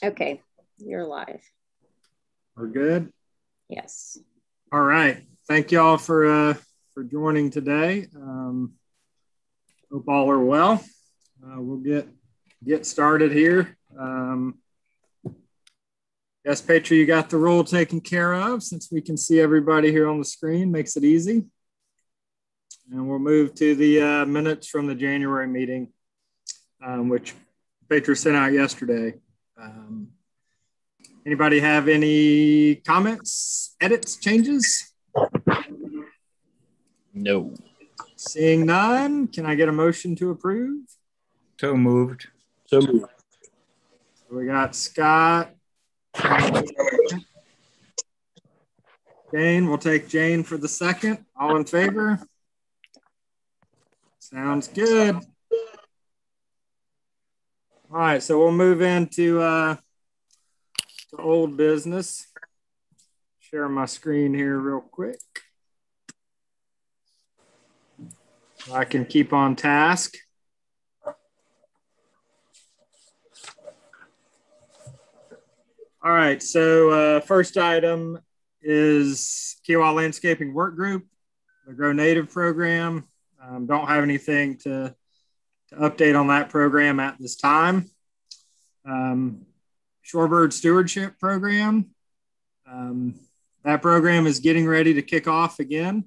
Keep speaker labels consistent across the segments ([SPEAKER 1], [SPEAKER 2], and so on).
[SPEAKER 1] Okay, you're live.
[SPEAKER 2] We're good.
[SPEAKER 1] Yes.
[SPEAKER 2] All right. Thank y'all for joining today. Hope all are well. We'll get started here. Yes, Petra, you got the role taken care of since we can see everybody here on the screen. Makes it easy. And we'll move to the minutes from the January meeting, which Petra sent out yesterday. Anybody have any comments, edits, changes?
[SPEAKER 3] No.
[SPEAKER 2] Seeing none, can I get a motion to approve?
[SPEAKER 3] So moved.
[SPEAKER 2] We got Scott. Jane, we'll take Jane for the second. All in favor? Sounds good. All right, so we'll move into to old business. Share my screen here real quick. I can keep on task. All right, so first item is Kiowa Landscaping Work Group, the Grow Native program. Don't have anything to update on that program at this time. Shorebird Stewardship Program. That program is getting ready to kick off again.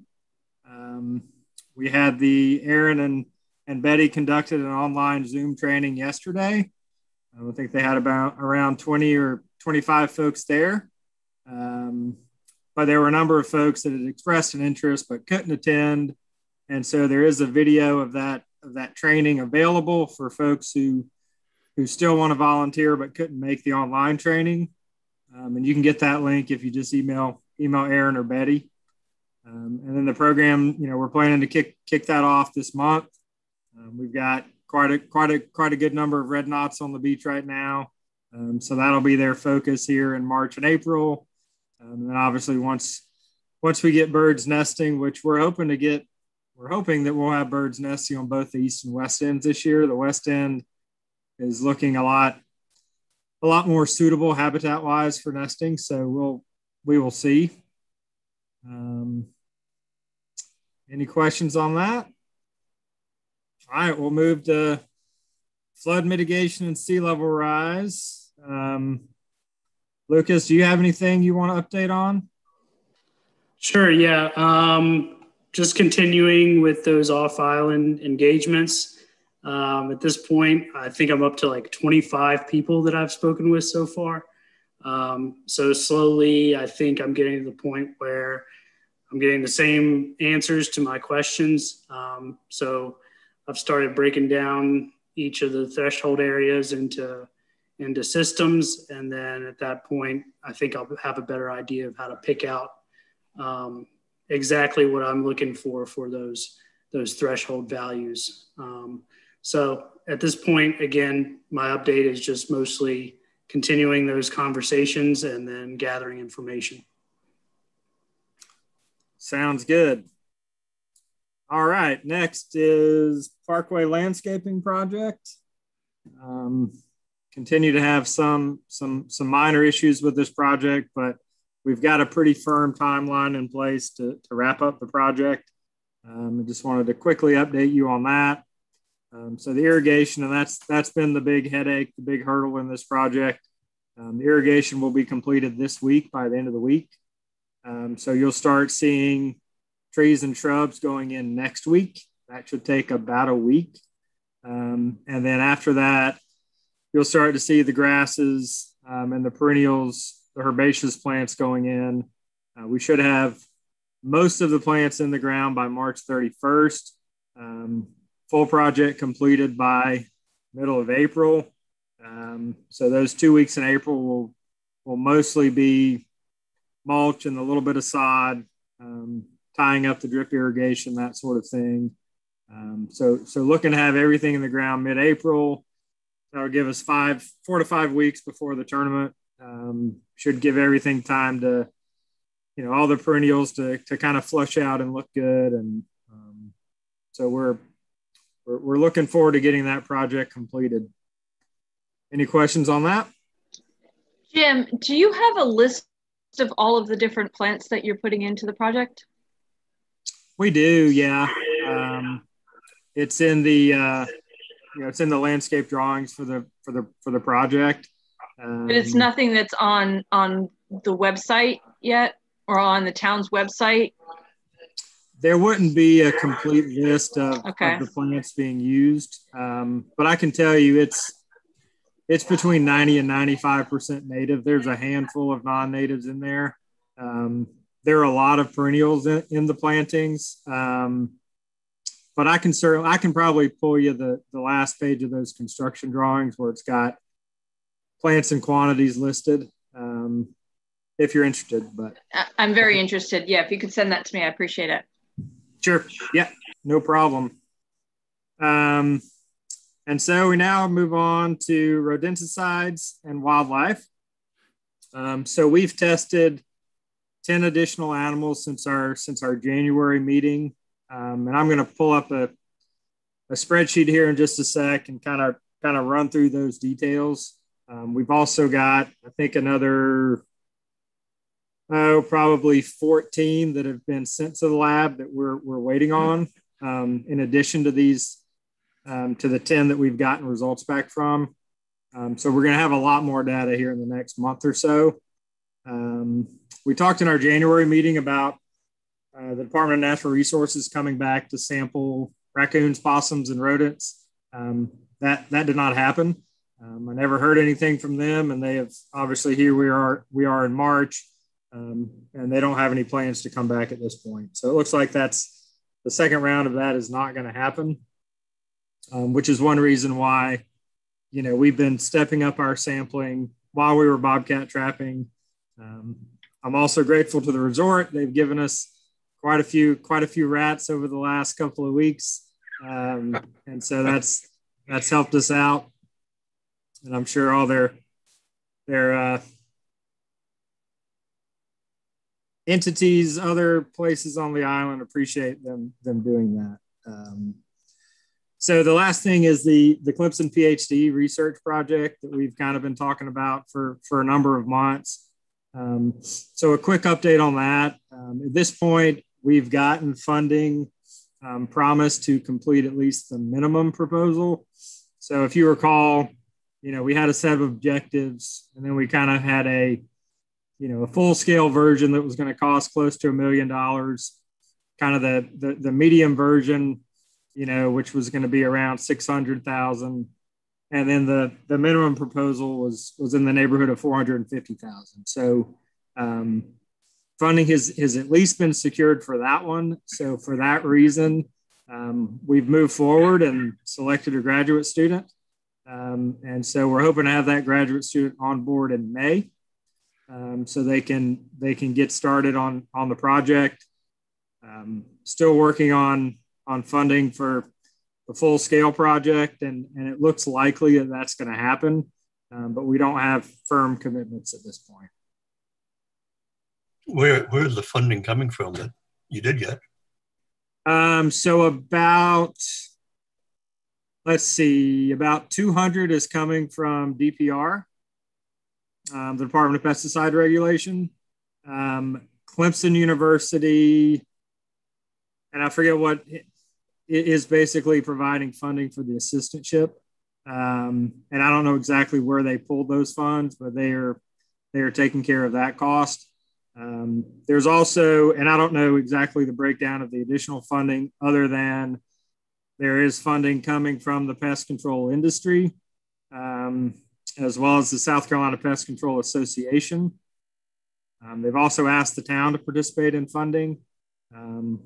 [SPEAKER 2] We had the Aaron and Betty conducted an online Zoom training yesterday. I think they had around 20 or 25 folks there. But there were a number of folks that had expressed an interest but couldn't attend. And so there is a video of that training available for folks who still want to volunteer but couldn't make the online training. And you can get that link if you just email Aaron or Betty. And then the program, we're planning to kick that off this month. We've got quite a good number of red knots on the beach right now. So that'll be their focus here in March and April. And then obviously once we get birds nesting, which we're hoping that we'll have birds nesting on both the east and west ends this year. The west end is looking a lot more suitable habitat wise for nesting. So we will see. Any questions on that? All right, we'll move to flood mitigation and sea level rise. Lucas, do you have anything you want to update on?
[SPEAKER 4] Sure, yeah. Just continuing with those off-island engagements. At this point, I think I'm up to like 25 people that I've spoken with so far. So slowly, I think I'm getting to the point where I'm getting the same answers to my questions. So I've started breaking down each of the threshold areas into systems. And then at that point, I think I'll have a better idea of how to pick out exactly what I'm looking for those threshold values. So at this point, again, my update is just mostly continuing those conversations and then gathering information.
[SPEAKER 2] Sounds good. All right, next is Parkway Landscaping Project. Continue to have some minor issues with this project, but we've got a pretty firm timeline in place to wrap up the project. I just wanted to quickly update you on that. So the irrigation, and that's been the big headache, the big hurdle in this project. The irrigation will be completed this week by the end of the week. So you'll start seeing trees and shrubs going in next week. That should take about a week. And then after that, you'll start to see the grasses and the perennials, the herbaceous plants going in. We should have most of the plants in the ground by March 31st. Full project completed by middle of April. So those 2 weeks in April will mostly be mulch and a little bit of sod, tying up the drip irrigation, that sort of thing. So looking to have everything in the ground mid-April. That'll give us 4 to 5 weeks before the tournament. Should give everything time to, all the perennials to kind of flush out and look good. And so we're looking forward to getting that project completed. Any questions on that?
[SPEAKER 5] Jim, do you have a list of all of the different plants that you're putting into the project?
[SPEAKER 2] We do, yeah. It's in the it's in the landscape drawings for the project.
[SPEAKER 5] But it's nothing that's on the website yet, or on the town's website?
[SPEAKER 2] There wouldn't be a complete list of
[SPEAKER 5] Okay.
[SPEAKER 2] the plants being used, but I can tell you it's between 90 and 95% native. There's a handful of non-natives in there. There are a lot of perennials in the plantings, but I can probably pull you the last page of those construction drawings where it's got plants and quantities listed, if you're interested. But
[SPEAKER 5] I'm very interested. Yeah, if you could send that to me, I appreciate it.
[SPEAKER 2] Sure. Yeah, no problem. And so we now move on to rodenticides and wildlife. So we've tested 10 additional animals since our January meeting. And I'm going to pull up a spreadsheet here in just a sec and kind of run through those details. We've also got, I think, another probably 14 that have been sent to the lab that we're waiting on, in addition to these, to the 10 that we've gotten results back from. So we're going to have a lot more data here in the next month or so. We talked in our January meeting about the Department of Natural Resources coming back to sample raccoons, possums, and rodents. That did not happen. I never heard anything from them, and they have obviously, here we are in March. And they don't have any plans to come back at this point. So it looks like that's the second round of that is not going to happen, which is one reason why, we've been stepping up our sampling while we were bobcat trapping. I'm also grateful to the resort. They've given us quite a few rats over the last couple of weeks. And so that's helped us out. And I'm sure all their entities, other places on the island appreciate them doing that. So the last thing is the Clemson PhD research project that we've kind of been talking about for a number of months. So a quick update on that. At this point, we've gotten funding promised to complete at least the minimum proposal. So if you recall, we had a set of objectives, and then we kind of had a full-scale version that was going to cost close to $1 million, kind of the medium version, which was going to be around $600,000, and then the minimum proposal was in the neighborhood of $450,000. So funding has at least been secured for that one. So for that reason, we've moved forward and selected a graduate student, and so we're hoping to have that graduate student on board in May. So they can get started on the project. Still working on funding for the full scale project, and it looks likely that that's going to happen, but we don't have firm commitments at this point.
[SPEAKER 6] Where's the funding coming from that you did get?
[SPEAKER 2] So about 200 is coming from DPR. The Department of Pesticide Regulation, Clemson University, and I forget what it is, basically providing funding for the assistantship. And I don't know exactly where they pulled those funds, but they are taking care of that cost. There's also, and I don't know exactly the breakdown of the additional funding, other than there is funding coming from the pest control industry, as well as the South Carolina Pest Control Association. They've also asked the town to participate in funding,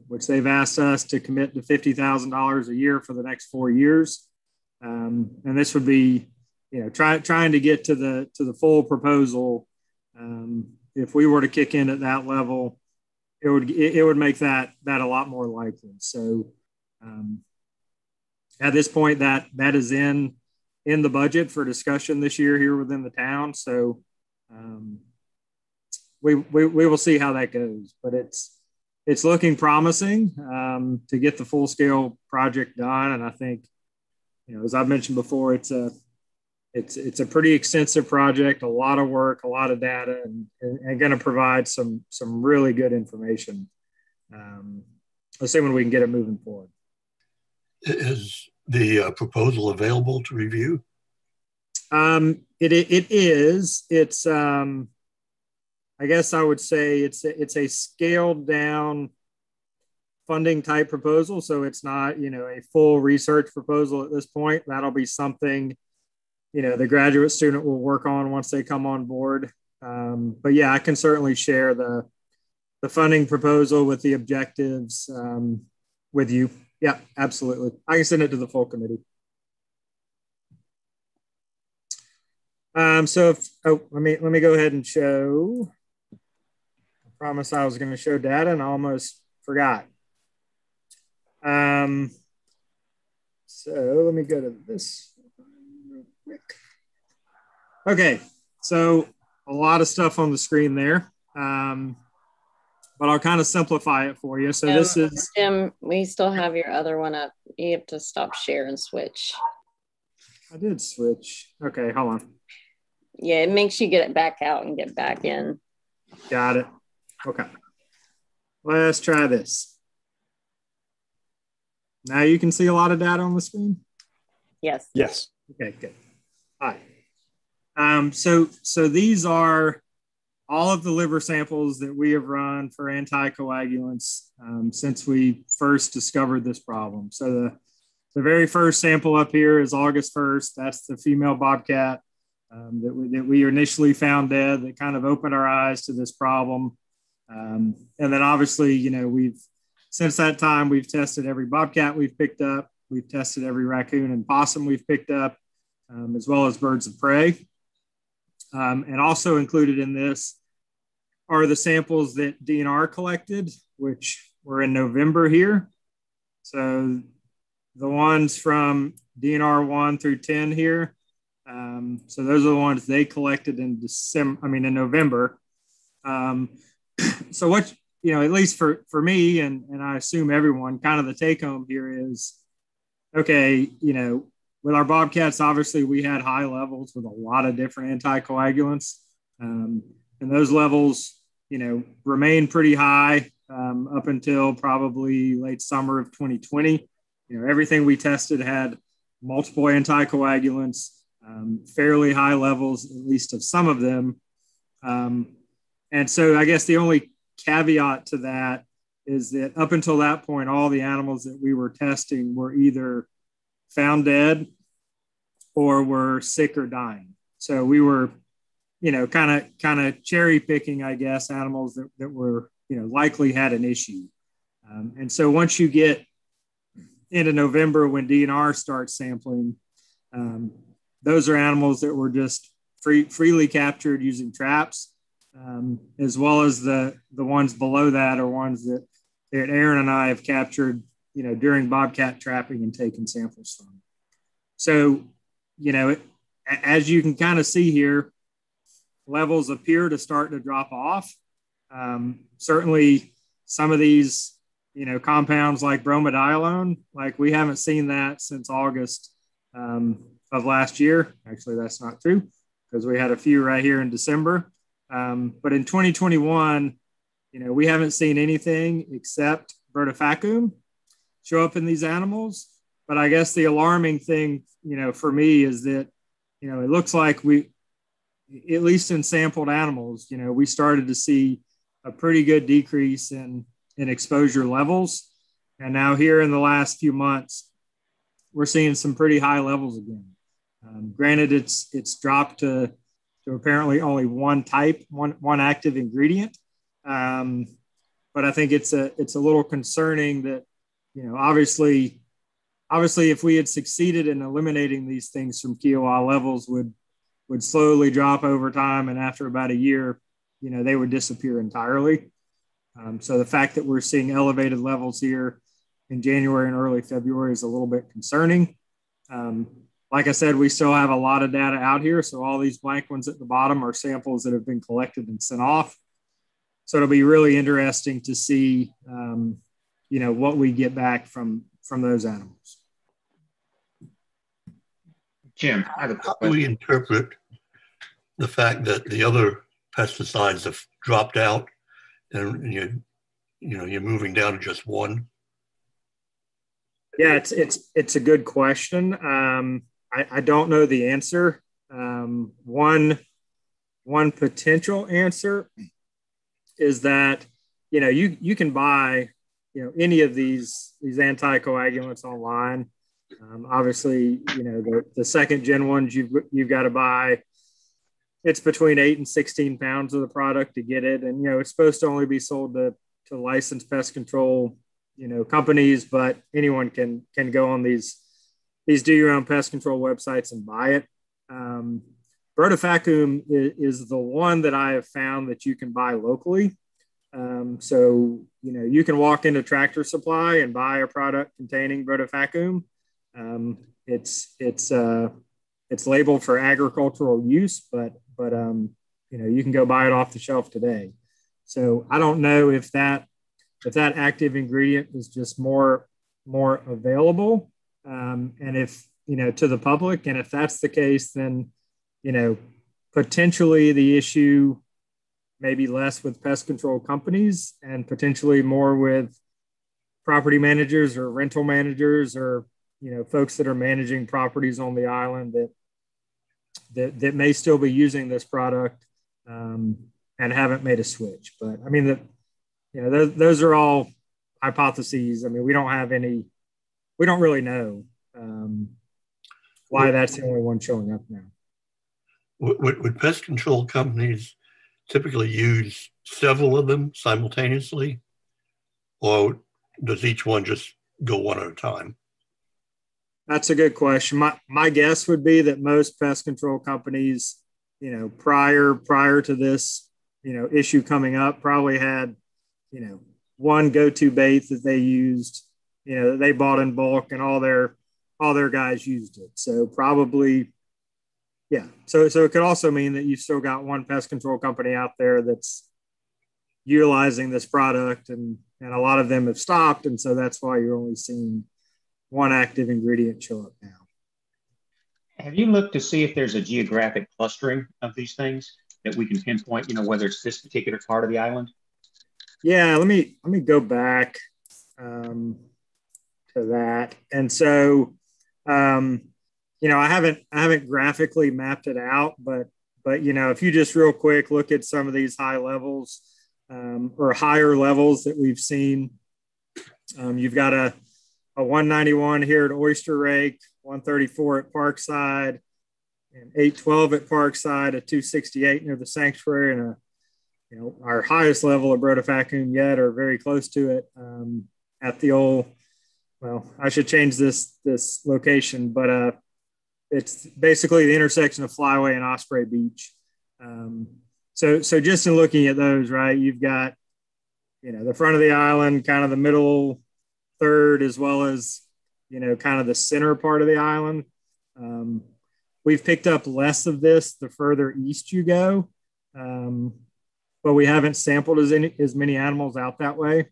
[SPEAKER 2] which they've asked us to commit to $50,000 a year for the next 4 years. And this would be, trying to get to the full proposal. If we were to kick in at that level, it would make that a lot more likely. So at this point, that is in the budget for discussion this year here within the town. So we will see how that goes, but it's looking promising to get the full scale project done. And I think, as I've mentioned before, it's it's a pretty extensive project, a lot of work, a lot of data, and going to provide some really good information. Assuming we can get it moving forward.
[SPEAKER 6] Is the proposal available to review?
[SPEAKER 2] It is. It's I guess I would say it's a scaled down funding type proposal. So it's not, a full research proposal at this point. That'll be something, the graduate student will work on once they come on board. But yeah, I can certainly share the funding proposal with the objectives with you. Yeah, absolutely. I can send it to the full committee. So let me go ahead and show. I promised I was going to show data and I almost forgot. So let me go to this real quick. Okay, so a lot of stuff on the screen there, but I'll kind of simplify it for you. So this is
[SPEAKER 1] Jim. We still have your other one up. You have to stop share and switch.
[SPEAKER 2] I did switch. Okay, hold on.
[SPEAKER 1] Yeah, it makes you get it back out and get back in.
[SPEAKER 2] Got it. Okay. Let's try this. Now you can see a lot of data on the screen?
[SPEAKER 1] Yes.
[SPEAKER 7] Yes.
[SPEAKER 2] Okay, good. All right. So these are all of the liver samples that we have run for anticoagulants since we first discovered this problem. So the very first sample up here is August 1st. That's the female bobcat that we initially found dead, that kind of opened our eyes to this problem. And then obviously, since that time, we've tested every bobcat we've picked up. We've tested every raccoon and possum we've picked up, as well as birds of prey. And also included in this are the samples that DNR collected, which were in November here. So the ones from DNR 1 through 10 here. So those are the ones they collected in November. So what, at least for me, and I assume everyone, kind of the take home here is, okay, with our bobcats, obviously we had high levels with a lot of different anticoagulants. And those levels, remain pretty high up until probably late summer of 2020. Everything we tested had multiple anticoagulants, fairly high levels, at least of some of them. And so I guess the only caveat to that is that up until that point, all the animals that we were testing were either found dead or were sick or dying. So we were, kind of cherry picking, I guess, animals that were, likely had an issue. And so once you get into November, when DNR starts sampling, those are animals that were just freely captured using traps, as well as the ones below that are ones that Aaron and I have captured, during bobcat trapping and taken samples from. So, as you can kind of see here, levels appear to start to drop off. Certainly some of these, compounds like bromadiolone, like we haven't seen that since August of last year. Actually, that's not true because we had a few right here in December. But in 2021, we haven't seen anything except vertifacum show up in these animals. But I guess the alarming thing, for me is that, it looks like we, at least in sampled animals, we started to see a pretty good decrease in exposure levels. And now here in the last few months, we're seeing some pretty high levels again. Granted, it's dropped to apparently only one active ingredient. But I think it's a little concerning that, obviously if we had succeeded in eliminating these things from Kiowa, levels would slowly drop over time. And after about a year, they would disappear entirely. So the fact that we're seeing elevated levels here in January and early February is a little bit concerning. Like I said, we still have a lot of data out here. So all these blank ones at the bottom are samples that have been collected and sent off. So it'll be really interesting to see, what we get back from those animals.
[SPEAKER 7] Jim, I have a quick
[SPEAKER 6] How do we interpret the fact that the other pesticides have dropped out and you're moving down to just one?
[SPEAKER 2] Yeah, it's a good question. I don't know the answer. One potential answer is that you can buy any of these anticoagulants online. Obviously, the second gen ones you've got to buy. It's between 8 and 16 pounds of the product to get it, and it's supposed to only be sold to licensed pest control companies, but anyone can go on these do your own pest control websites and buy it. Rodenticides is the one that I have found that you can buy locally. So you can walk into Tractor Supply and buy a product containing Rodenticides. It's labeled for agricultural use, but you can go buy it off the shelf today. So I don't know if that active ingredient is just more available, and if to the public, and if that's the case, then potentially the issue may be less with pest control companies and potentially more with property managers or rental managers or folks that are managing properties on the island that may still be using this product and haven't made a switch. But I mean, those are all hypotheses. I mean, we don't really know why that's the only one showing up now.
[SPEAKER 6] Would pest control companies typically use several of them simultaneously, or does each one just go one at a time?
[SPEAKER 2] That's a good question. My guess would be that most pest control companies, prior to this, issue coming up, probably had, one go-to bait that they used, that they bought in bulk, and all their guys used it. So probably, yeah. So it could also mean that you've still got one pest control company out there that's utilizing this product, and a lot of them have stopped, and so that's why you're only seeing one active ingredient show up now.
[SPEAKER 7] Have you looked to see if there's a geographic clustering of these things that we can pinpoint, whether it's this particular part of the island?
[SPEAKER 2] Yeah, let me go back to that. And so, I haven't graphically mapped it out, but if you just real quick look at some of these high levels or higher levels that we've seen, you've got a 191 here at Oyster Rake, 134 at Parkside, and 812 at Parkside, a 268 near the sanctuary, and our highest level of Rodenticides yet, or very close to it, at the old. Well, I should change this location, but it's basically the intersection of Flyway and Osprey Beach. So just in looking at those, right, you've got the front of the island, kind of the middle third, as well as kind of the center part of the island. We've picked up less of this the further east you go, but we haven't sampled as many animals out that way.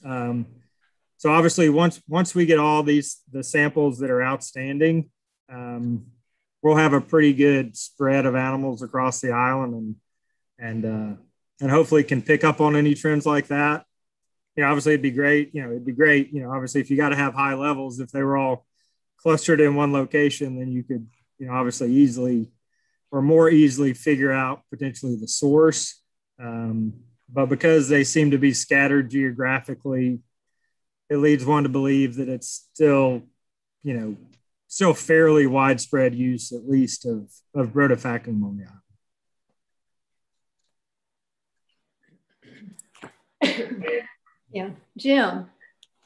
[SPEAKER 2] So obviously, once we get all the samples that are outstanding, we'll have a pretty good spread of animals across the island, and hopefully can pick up on any trends like that. Obviously it'd be great. Obviously if you got to have high levels, if they were all clustered in one location, then you could, obviously more easily figure out potentially the source. But because they seem to be scattered geographically, it leads one to believe that it's still fairly widespread use, at least of Rodenticides on the island.
[SPEAKER 8] Yeah, Jim.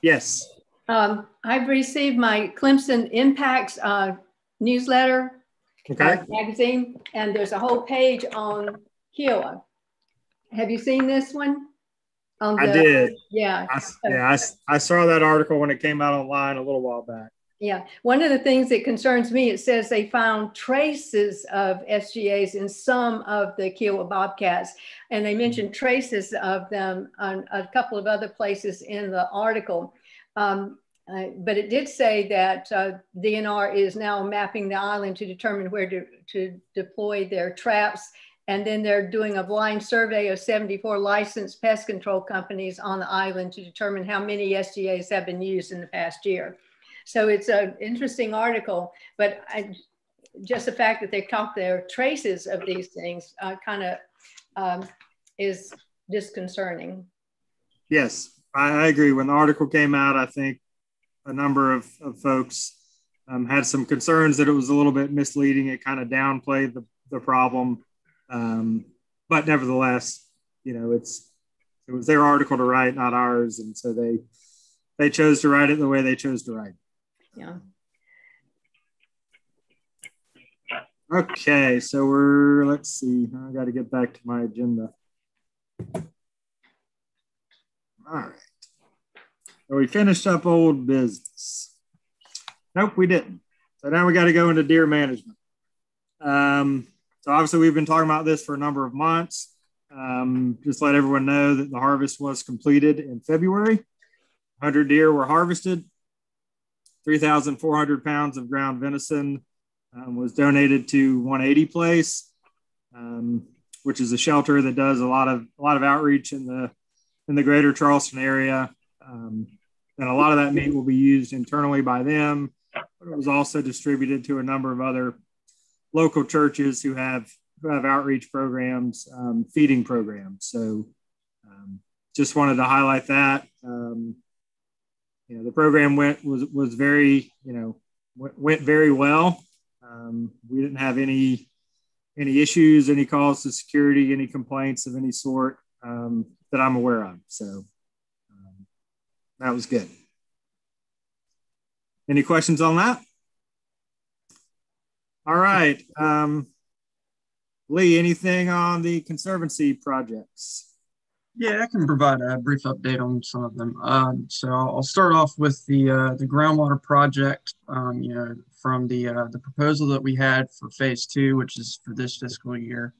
[SPEAKER 2] Yes.
[SPEAKER 8] I've received my Clemson Impacts newsletter magazine, and there's a whole page on Kiowa. Have you seen this one?
[SPEAKER 2] I did.
[SPEAKER 8] Yeah.
[SPEAKER 2] I saw that article when it came out online a little while back.
[SPEAKER 8] Yeah. One of the things that concerns me, it says they found traces of SGAs in some of the Kiowa Bobcats, and they mentioned traces of them on a couple of other places in the article. But it did say that DNR is now mapping the island to determine where to deploy their traps. And then they're doing a blind survey of 74 licensed pest control companies on the island to determine how many SGAs have been used in the past year. So it's an interesting article, but just the fact that they caught their traces of these things kind of is disconcerting.
[SPEAKER 2] Yes, I agree. When the article came out, I think a number of folks had some concerns that it was a little bit misleading. It kind of downplayed the problem. But nevertheless, you know, it was their article to write, not ours. And so they chose to write it the way they chose to write.
[SPEAKER 8] Yeah.
[SPEAKER 2] Okay, so let's see. I got to get back to my agenda. All right. So we finished up old business. Nope, we didn't. So now we got to go into deer management. So obviously we've been talking about this for a number of months. Just let everyone know that the harvest was completed in February. 100 deer were harvested. 3,400 pounds of ground venison was donated to 180 Place, which is a shelter that does a lot of outreach in the greater Charleston area. And a lot of that meat will be used internally by them, but it was also distributed to a number of other local churches who have outreach programs, feeding programs. So just wanted to highlight that. You know, the program went very well. We didn't have any issues, any calls to security, any complaints of any sort that I'm aware of. So that was good. Any questions on that? All right. Lee, anything on the Conservancy projects?
[SPEAKER 9] Yeah, I can provide a brief update on some of them. So I'll start off with the groundwater project. You know, from the proposal that we had for phase 2, which is for this fiscal year,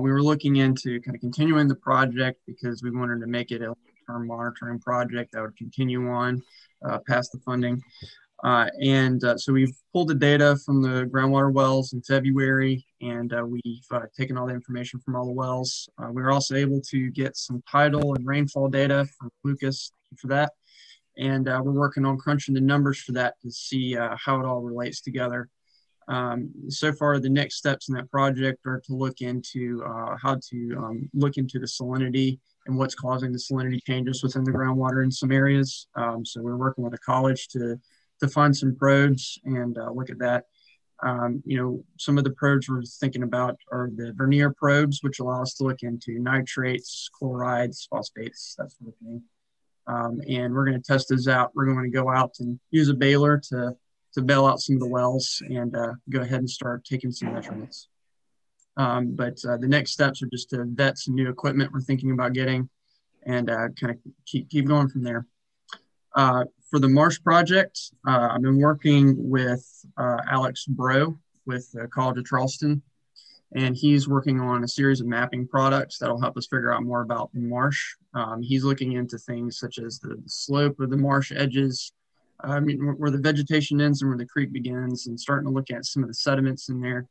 [SPEAKER 9] we were looking into kind of continuing the project because we wanted to make it a long-term monitoring project that would continue on past the funding. So we've pulled the data from the groundwater wells in February, and we've taken all the information from all the wells. We were also able to get some tidal and rainfall data from Lucas. Thank you for that. And we're working on crunching the numbers for that to see how it all relates together. So far, the next steps in that project are to look into how to look into the salinity and what's causing the salinity changes within the groundwater in some areas. So we're working with a college to find some probes and look at that. You know, some of the probes we're thinking about are the vernier probes, which allow us to look into nitrates, chlorides, phosphates, that sort of thing. And we're going to test those out. We're going to go out and use a baler to bail out some of the wells and go ahead and start taking some measurements. But the next steps are just to vet some new equipment we're thinking about getting and kind of keep going from there. For the marsh project, I've been working with Alex Bro with the College of Charleston, and he's working on a series of mapping products that'll help us figure out more about the marsh. He's looking into things such as the slope of the marsh edges, where the vegetation ends and where the creek begins, and starting to look at some of the sediments in there.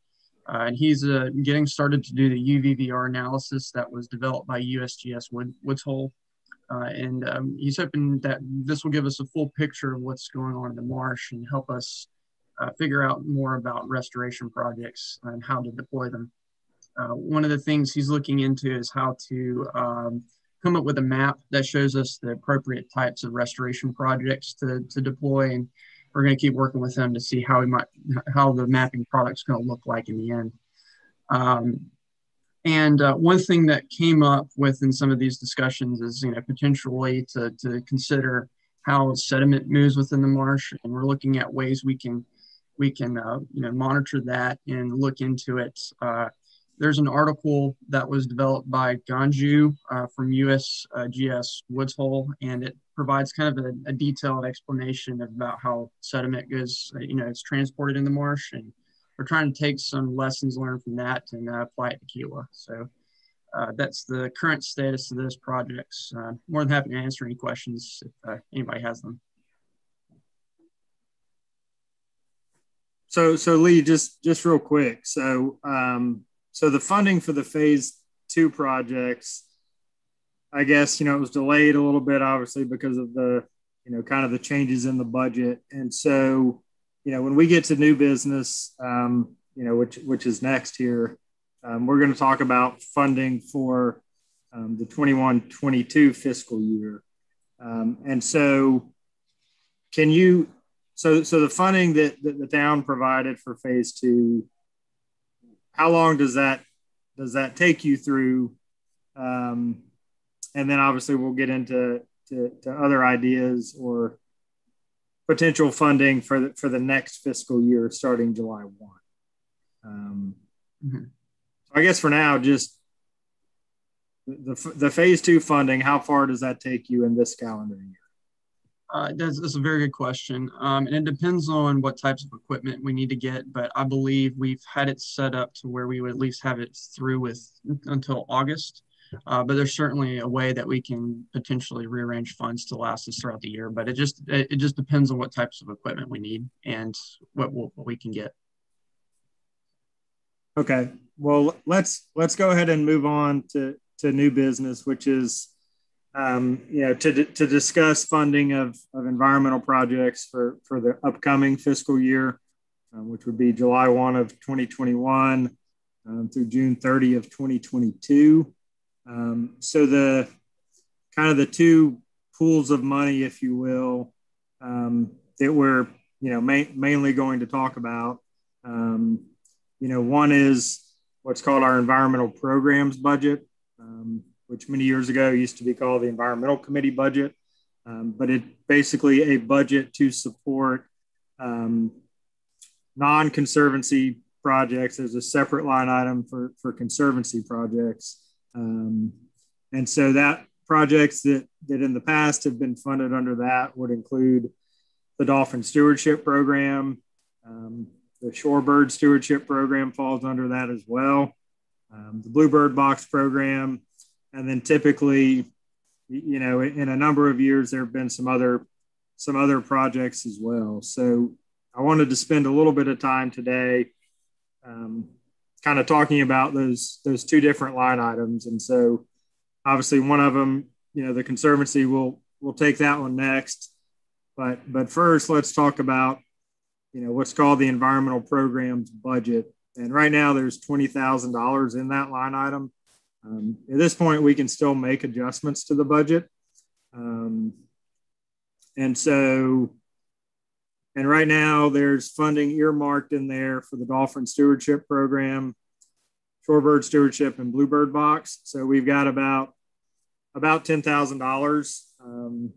[SPEAKER 9] And he's getting started to do the UVVR analysis that was developed by USGS Woods Hole. He's hoping that this will give us a full picture of what's going on in the marsh and help us figure out more about restoration projects and how to deploy them. One of the things he's looking into is how to come up with a map that shows us the appropriate types of restoration projects to deploy. And we're going to keep working with him to see how the mapping product's going to look like in the end. One thing that came up within some of these discussions is, you know, potentially to consider how sediment moves within the marsh, and we're looking at ways we can monitor that and look into it. There's an article that was developed by Ganju from USGS Woods Hole, and it provides kind of a detailed explanation about how sediment goes, it's transported in the marsh, and we're trying to take some lessons learned from that and apply it to Kiowa. So that's the current status of those projects. More than happy to answer any questions if anybody has them.
[SPEAKER 2] So Lee, just real quick. So the funding for the phase 2 projects, I guess, it was delayed a little bit, obviously, because of the, kind of the changes in the budget. And so, when we get to new business, which is next here, we're going to talk about funding for the 21-22 fiscal year. And so so the funding that the town provided for phase 2, how long does that take you through? And then obviously we'll get into other ideas or potential funding for the next fiscal year starting July 1. So I guess for now, just the phase 2 funding, how far does that take you in this calendar year?
[SPEAKER 9] That's a very good question. And it depends on what types of equipment we need to get, but I believe we've had it set up to where we would at least have it through until August. But there's certainly a way that we can potentially rearrange funds to last us throughout the year. But it just depends on what types of equipment we need and what we can get.
[SPEAKER 2] Okay. Well, let's go ahead and move on to new business, which is to discuss funding of environmental projects for the upcoming fiscal year, which would be July 1 of 2021 through June 30 of 2022. So the kind of the two pools of money, if you will, that we're mainly going to talk about. One is what's called our environmental programs budget, which many years ago used to be called the Environmental Committee budget, but it's basically a budget to support non-conservancy projects. There's a separate line item for conservancy projects. And so that projects that in the past have been funded under that would include the Dolphin Stewardship Program. The Shorebird Stewardship Program falls under that as well. The Bluebird Box Program. And then typically, in a number of years, there have been some other projects as well. So I wanted to spend a little bit of time today kind of talking about those two different line items. And so obviously one of them, the Conservancy will take that one next. But first, let's talk about, what's called the environmental programs budget. And right now there's $20,000 in that line item. At this point, we can still make adjustments to the budget. And right now there's funding earmarked in there for the Dolphin Stewardship Program, Shorebird Stewardship, and Bluebird Box. So we've got about $10,000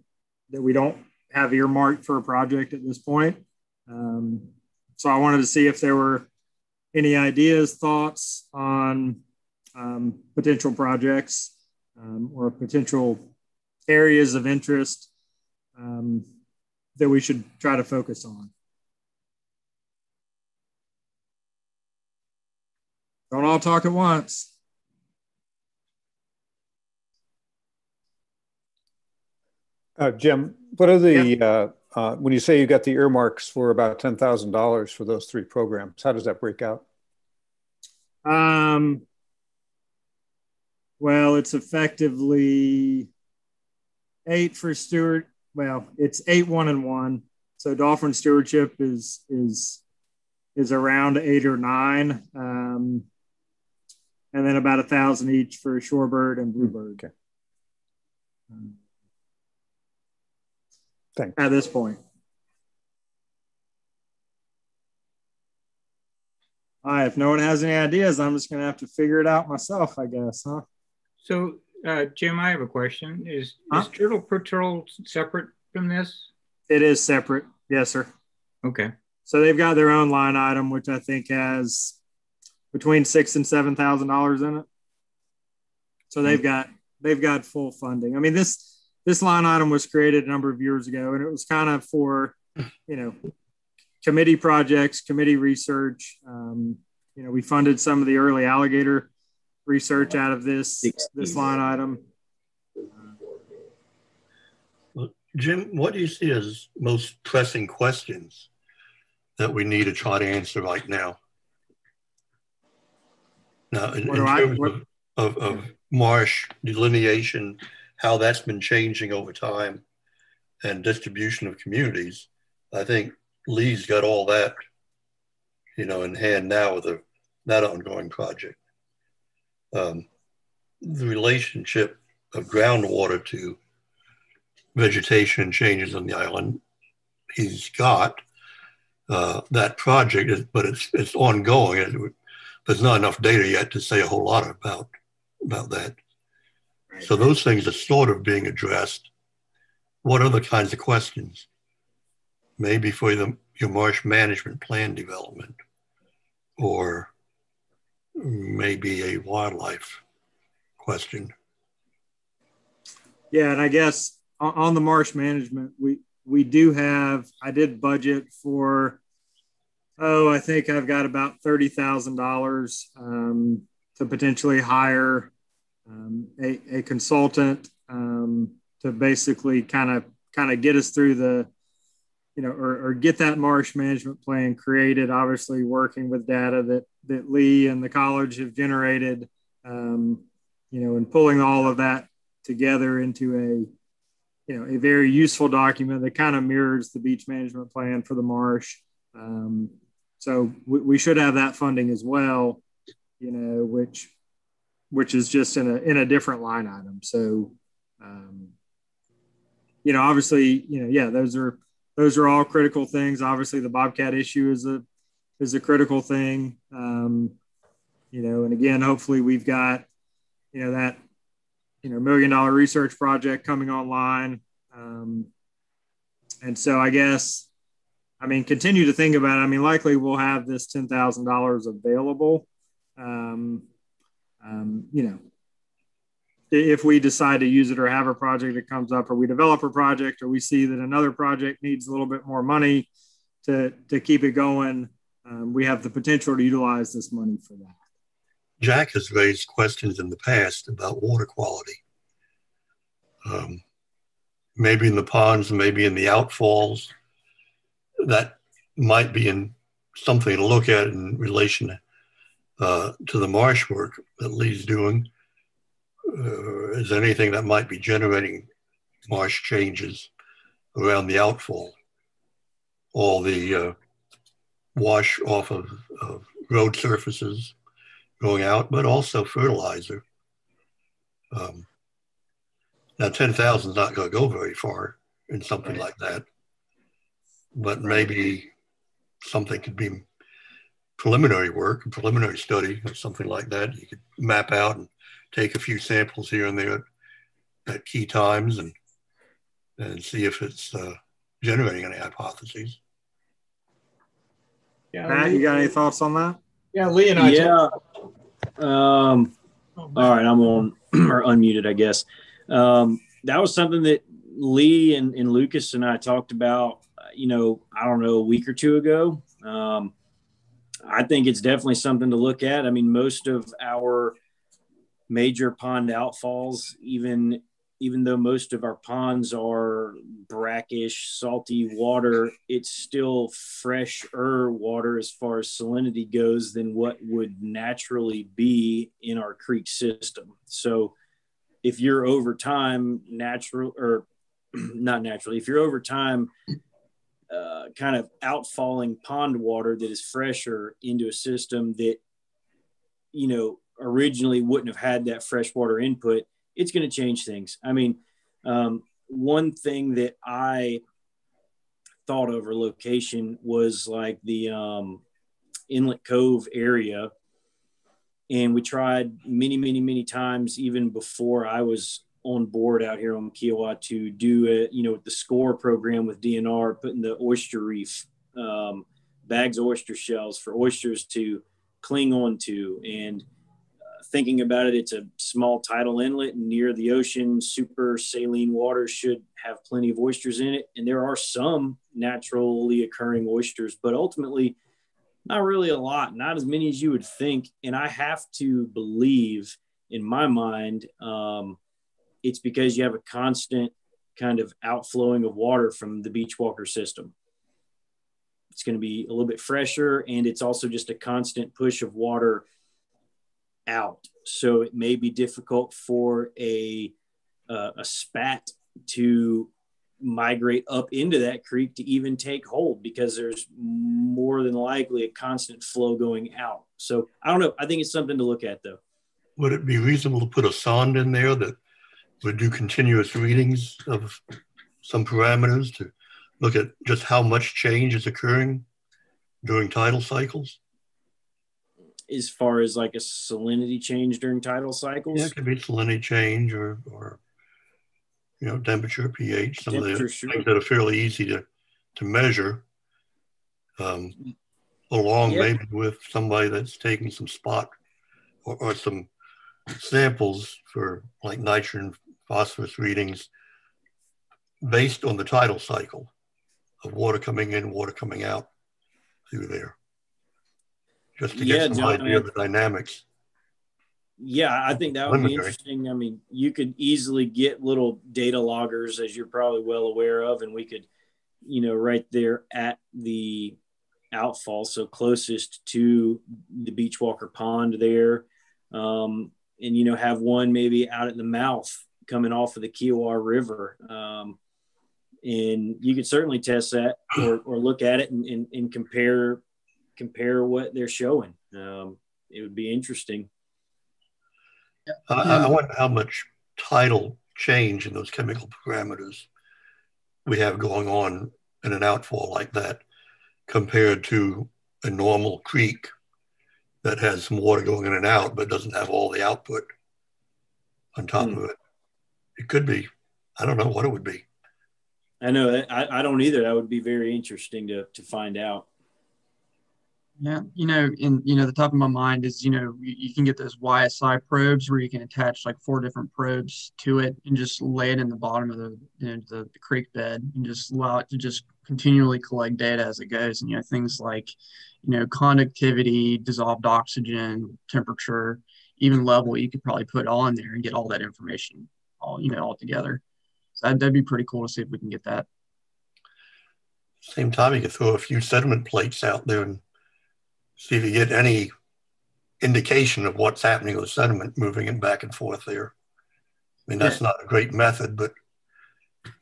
[SPEAKER 2] that we don't have earmarked for a project at this point. So I wanted to see if there were any ideas, thoughts on potential projects or potential areas of interest that we should try to focus on. Don't all talk at once.
[SPEAKER 10] Jim, what are the, when you say you got the earmarks for about $10,000 for those three programs, how does that break out?
[SPEAKER 2] Well, it's effectively 8 for Stewart. Well, it's 8, 1, and 1. So Dolphin Stewardship is around 8 or 9. And then about 1,000 each for Shorebird and Bluebird.
[SPEAKER 10] Okay. Thanks.
[SPEAKER 2] At this point. All right, if no one has any ideas, I'm just going to have to figure it out myself, I guess, huh?
[SPEAKER 3] So, Jim, I have a question. Is Turtle Patrol separate from this?
[SPEAKER 2] It is separate. Yes, sir.
[SPEAKER 3] Okay.
[SPEAKER 2] So they've got their own line item, which I think has between $6,000 and $7,000 in it. So they've got full funding. I mean, this line item was created a number of years ago, and it was kind of for, committee projects, committee research. We funded some of the early alligator research out of this line item.
[SPEAKER 6] Well, Jim, what do you see as most pressing questions that we need to try to answer right now. Now, in terms of marsh delineation, how that's been changing over time, and distribution of communities, I think Lee's got all that, in hand now with that ongoing project. The relationship of groundwater to vegetation changes on the island, he's got that project, but it's ongoing. There's not enough data yet to say a whole lot about that. Right. So those things are sort of being addressed. What other kinds of questions? Maybe for your marsh management plan development, or maybe a wildlife question.
[SPEAKER 2] Yeah, and I guess on the marsh management, we do have, I did budget for, I think I've got about $30,000 to potentially hire a consultant to basically kind of get us through the, or get that marsh management plan created, obviously working with data that Lee and the college have generated, and pulling all of that together into a very useful document that kind of mirrors the beach management plan for the marsh. So we should have that funding as well, which is just in a different line item. So, obviously, those are all critical things. Obviously, the Bobcat issue is a critical thing. And again, hopefully we've got, that, $1 million research project coming online. And so I guess, continue to think about it. Likely we'll have this $10,000 available. If we decide to use it or have a project that comes up, or we develop a project, or we see that another project needs a little bit more money to keep it going, we have the potential to utilize this money for that.
[SPEAKER 6] Jack has raised questions in the past about water quality. Maybe in the ponds, maybe in the outfalls. That might be something to look at in relation to the marsh work that Lee's doing. Is there anything that might be generating marsh changes around the outfall? All the wash off of road surfaces going out, but also fertilizer. Now, 10,000 is not going to go very far in something like that, but maybe something could be preliminary work, a preliminary study or something like that. You could map out and take a few samples here and there at key times and see if it's generating any hypotheses.
[SPEAKER 2] Yeah, Matt, you got any thoughts on that?
[SPEAKER 11] Yeah, Lee and I. Yeah. All right, I'm on or unmuted, I guess. That was something that Lee and Lucas and I talked about, I don't know, a week or two ago. I think it's definitely something to look at. Most of our major pond outfalls, even though most of our ponds are brackish, salty water, it's still fresher water as far as salinity goes than what would naturally be in our creek system. So if you're over time if you're over time kind of outfalling pond water that is fresher into a system that, originally wouldn't have had that freshwater input, it's going to change things. One thing that I thought over location was like the Inlet Cove area. And we tried many times, even before I was on board out here on Kiowa, to do the SCORE program with DNR, putting the oyster reef, bags of oyster shells for oysters to cling on to. And thinking about it, it's a small tidal inlet near the ocean. Super saline water should have plenty of oysters in it. And there are some naturally occurring oysters, but ultimately not really a lot, not as many as you would think. And I have to believe, in my mind, it's because you have a constant kind of outflowing of water from the beach walker system. it's going to be a little bit fresher, and it's also just a constant push of water out. So it may be difficult for a spat to migrate up into that creek to even take hold, because there's more than likely a constant flow going out. So I don't know. I think it's something to look at, though.
[SPEAKER 6] Would it be reasonable to put a sonde in there that would do continuous readings of some parameters to look at just how much change is occurring during tidal cycles?
[SPEAKER 11] As far as like a salinity change during tidal cycles?
[SPEAKER 6] Yeah, it could be salinity change or you know, temperature, pH, some of the things that are fairly easy to measure, along maybe with somebody that's taking some spot or some samples for like nitrogen, phosphorus readings based on the tidal cycle of water coming in, water coming out through there, just to get some idea of the dynamics.
[SPEAKER 11] Yeah, I think that would be interesting. I mean, you could easily get little data loggers, as you're probably well aware of, and we could, you know, right there at the outfall, so closest to the Beachwalker Pond there, and, you know, have one maybe out at the mouth coming off of the Kiowa River. And you could certainly test that or look at it and compare what they're showing. It would be interesting.
[SPEAKER 6] I wonder how much tidal change in those chemical parameters we have going on in an outfall like that compared to a normal creek that has some water going in and out but doesn't have all the output on top of it. It could be. I don't know what it would be.
[SPEAKER 11] I know. I don't either. That would be very interesting to find out.
[SPEAKER 9] Yeah, you know, the top of my mind is, you know, you can get those YSI probes where you can attach like 4 different probes to it and just lay it in the bottom of the creek bed and just allow it to just continually collect data as it goes. And, you know, things like, you know, conductivity, dissolved oxygen, temperature, even level, you could probably put all in there and get all that information all together. So that'd be pretty cool to see if we can get that.
[SPEAKER 6] Same time, you could throw a few sediment plates out there and see if you get any indication of what's happening with the sediment, moving it back and forth there. I mean, that's not a great method, but,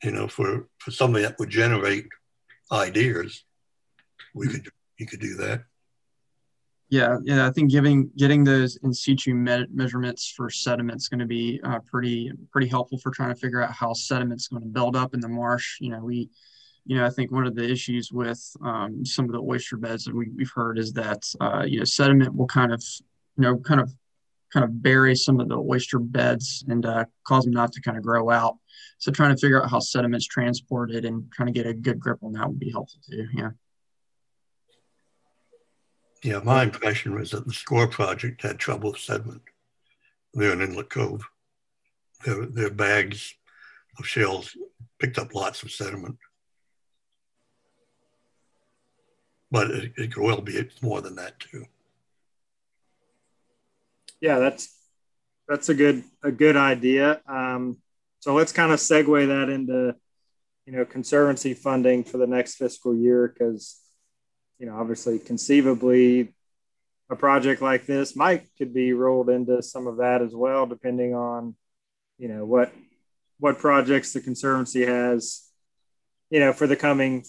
[SPEAKER 6] you know, for somebody that would generate ideas, you could do that.
[SPEAKER 9] Yeah, I think getting those in situ measurements for sediment is going to be pretty helpful for trying to figure out how sediment's going to build up in the marsh. I think one of the issues with some of the oyster beds that we've heard is that sediment will kind of bury some of the oyster beds and cause them not to kind of grow out. So trying to figure out how sediment's transported and trying to get a good grip on that would be helpful too. Yeah.
[SPEAKER 6] Yeah, my impression was that the SCORE project had trouble with sediment there in Inlet Cove. Their bags of shells picked up lots of sediment. But it could well be more than that too.
[SPEAKER 2] Yeah, that's a good idea. So let's kind of segue that into, you know, conservancy funding for the next fiscal year, because, you know, obviously conceivably a project like this could be rolled into some of that as well, depending on, you know, what projects the conservancy has, you know, for the coming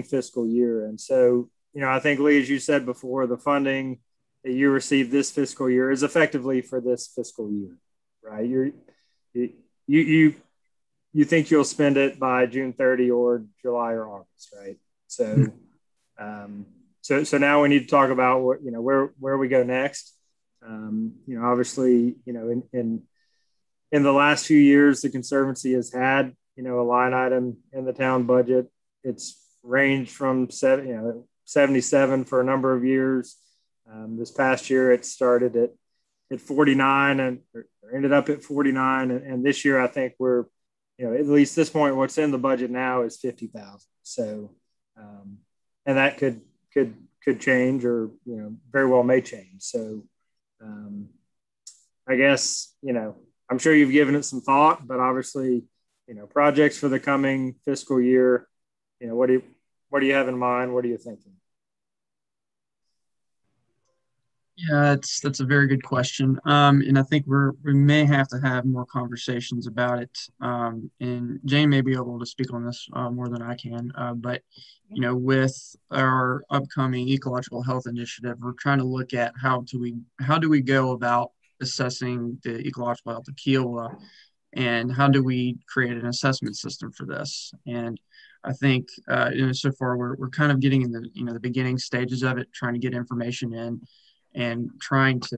[SPEAKER 2] fiscal year. And so, you know, I think, Lee, as you said before, the funding that you receive this fiscal year is effectively for this fiscal year, right? You think you'll spend it by June 30 or July or August, right? So, so now we need to talk about what, you know, where we go next. You know, obviously, you know, in the last few years, the Conservancy has had, you know, a line item in the town budget. It's ranged from 77 for a number of years. This past year, it started at 49 and ended up at 49. And this year, I think we're, you know, at least this point, what's in the budget now is 50,000. So, and that could change, or, you know, very well may change. So, I guess, you know, I'm sure you've given it some thought, but obviously, you know, projects for the coming fiscal year, you know, what do you have in mind? What are you thinking?
[SPEAKER 9] Yeah, that's a very good question. And I think we may have to have more conversations about it. And Jane may be able to speak on this more than I can. But with our upcoming ecological health initiative, we're trying to look at how do we go about assessing the ecological health of Kiowa, and how do we create an assessment system for this? And I think so far we're kind of getting in the beginning stages of it, trying to get information in, and trying to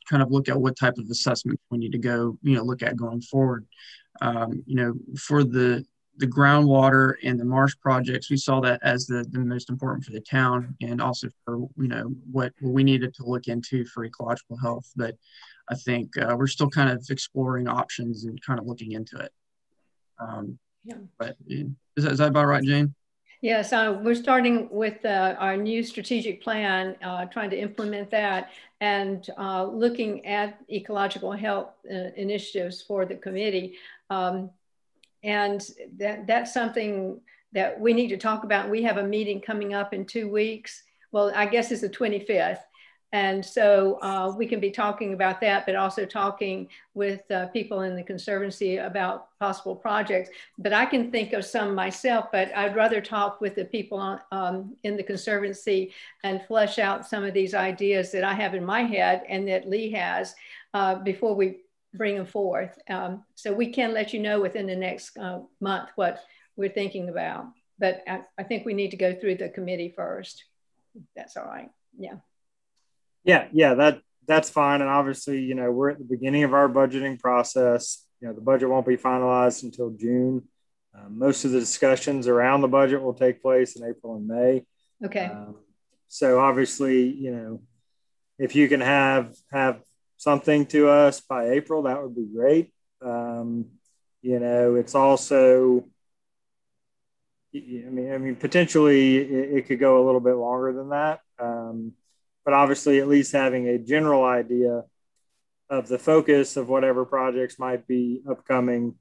[SPEAKER 9] kind of look at what type of assessment we need to go, look at going forward. For the groundwater and the marsh projects, we saw that as the most important for the town, and also for, what we needed to look into for ecological health. But I think we're still kind of exploring options and kind of looking into it. But is that about right, Jane?
[SPEAKER 8] Yes, we're starting with our new strategic plan, trying to implement that, and looking at ecological health initiatives for the committee. And that's something that we need to talk about. We have a meeting coming up in 2 weeks. Well, I guess it's the 25th. And so we can be talking about that, but also talking with people in the Conservancy about possible projects. But I can think of some myself, but I'd rather talk with the people in the Conservancy and flesh out some of these ideas that I have in my head and that Lee has before we bring them forth. So we can let you know within the next month what we're thinking about. But I think we need to go through the committee first. That's all right. Yeah.
[SPEAKER 2] Yeah, that's fine. And obviously, we're at the beginning of our budgeting process. The budget won't be finalized until June. Most of the discussions around the budget will take place in April and May.
[SPEAKER 8] Okay.
[SPEAKER 2] So obviously, if you can have something to us by April, that would be great. It's also, potentially it could go a little bit longer than that. But obviously, at least having a general idea of the focus of whatever projects might be upcoming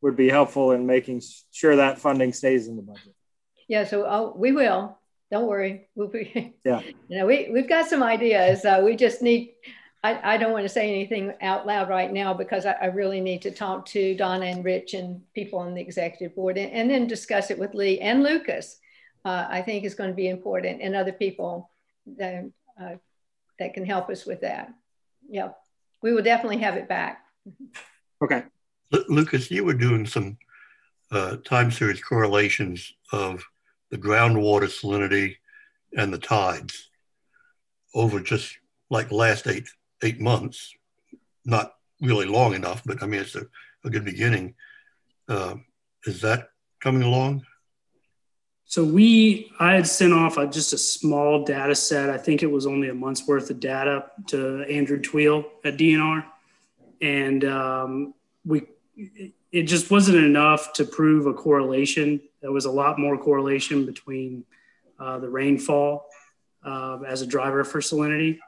[SPEAKER 2] would be helpful in making sure that funding stays in the budget.
[SPEAKER 8] Yeah, so we will. Don't worry. We'll be,
[SPEAKER 2] yeah.
[SPEAKER 8] We've got some ideas. We just need, I don't want to say anything out loud right now because I really need to talk to Donna and Rich and people on the executive board and then discuss it with Lee and Lucas. I think is going to be important, and other people that can help us with that. Yeah, we will definitely have it back.
[SPEAKER 2] Okay.
[SPEAKER 6] Lucas, you were doing some time series correlations of the groundwater salinity and the tides over just like the last eight months. Not really long enough, but I mean, it's a good beginning. Is that coming along?
[SPEAKER 4] So I had sent off just a small data set. I think it was only a month's worth of data to Andrew Tweel at DNR. And it just wasn't enough to prove a correlation. There was a lot more correlation between the rainfall as a driver for salinity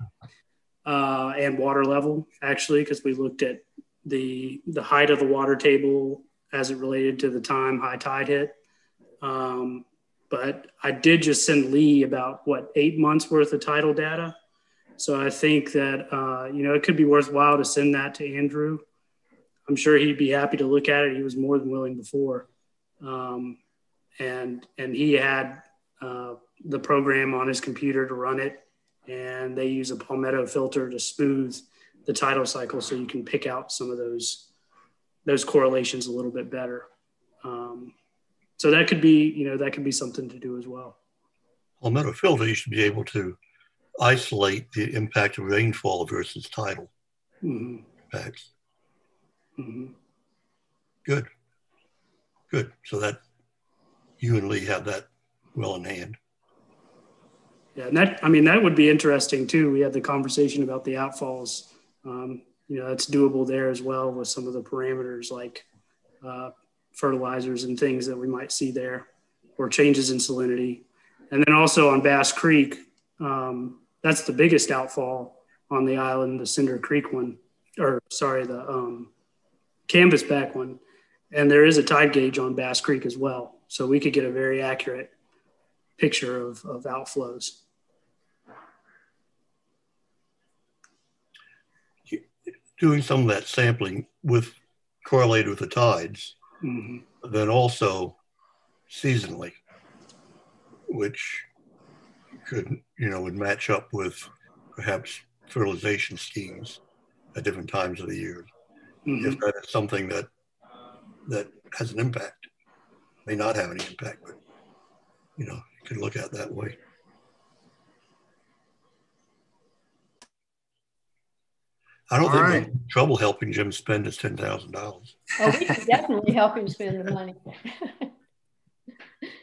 [SPEAKER 4] and water level, actually, because we looked at the height of the water table as it related to the time high tide hit. But I did just send Lee about 8 months worth of tidal data. So I think that, it could be worthwhile to send that to Andrew. I'm sure he'd be happy to look at it. He was more than willing before. And he had the program on his computer to run it. And they use a Palmetto filter to smooth the tidal cycle so you can pick out some of those correlations a little bit better. So that could be something to do as well.
[SPEAKER 6] Palmetto filter, you should be able to isolate the impact of rainfall versus tidal impacts.
[SPEAKER 4] Mm-hmm.
[SPEAKER 6] Good. So that you and Lee have that well in hand.
[SPEAKER 4] Yeah, and that would be interesting too. We had the conversation about the outfalls. That's doable there as well with some of the parameters like fertilizers and things that we might see there, or changes in salinity. And then also on Bass Creek, that's the biggest outfall on the island, the Cinder Creek one, the Canvasback one. And there is a tide gauge on Bass Creek as well. So we could get a very accurate picture of outflows.
[SPEAKER 6] doing some of that sampling correlated with the tides, then also seasonally, which would match up with perhaps fertilization schemes at different times of the year. If that is something that has an impact, may not have any impact, but you can look at it that way. I don't think we're in trouble helping Jim spend his $10,000.
[SPEAKER 8] Oh, we can definitely help him spend the money.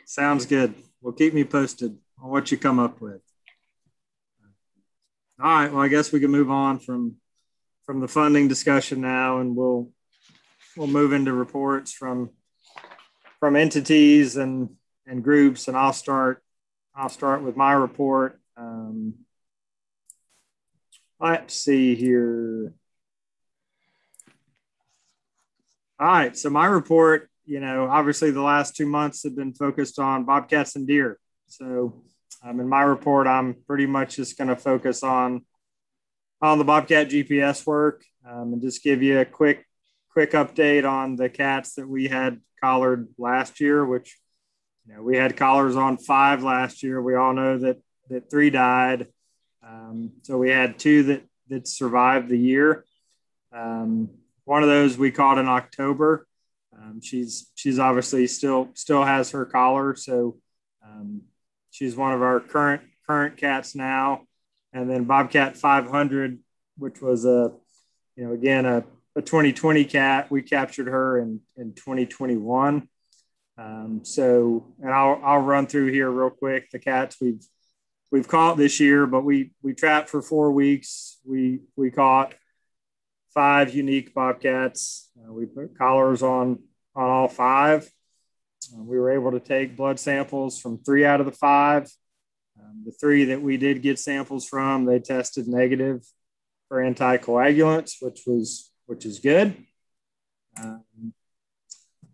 [SPEAKER 2] Sounds good. Well, keep me posted on what you come up with. All right. Well, I guess we can move on from the funding discussion now, and we'll move into reports from entities and groups, and I'll start with my report. Let's see here. All right, so my report, obviously the last 2 months have been focused on bobcats and deer. So in my report, I'm pretty much just going to focus on the Bobcat GPS work, and just give you a quick update on the cats that we had collared last year, which we had collars on 5 last year. We all know that 3 died. So we had 2 that survived the year. One of those we caught in October. She's obviously still has her collar, so she's one of our current cats now. And then Bobcat 500, which was again a 2020 cat. We captured her in 2021. And I'll run through here real quick the cats we've caught this year, but we trapped for 4 weeks. We caught 5 unique bobcats. We put collars on all 5. We were able to take blood samples from 3 out of the 5. The 3 that we did get samples from, they tested negative for anticoagulants, which is good.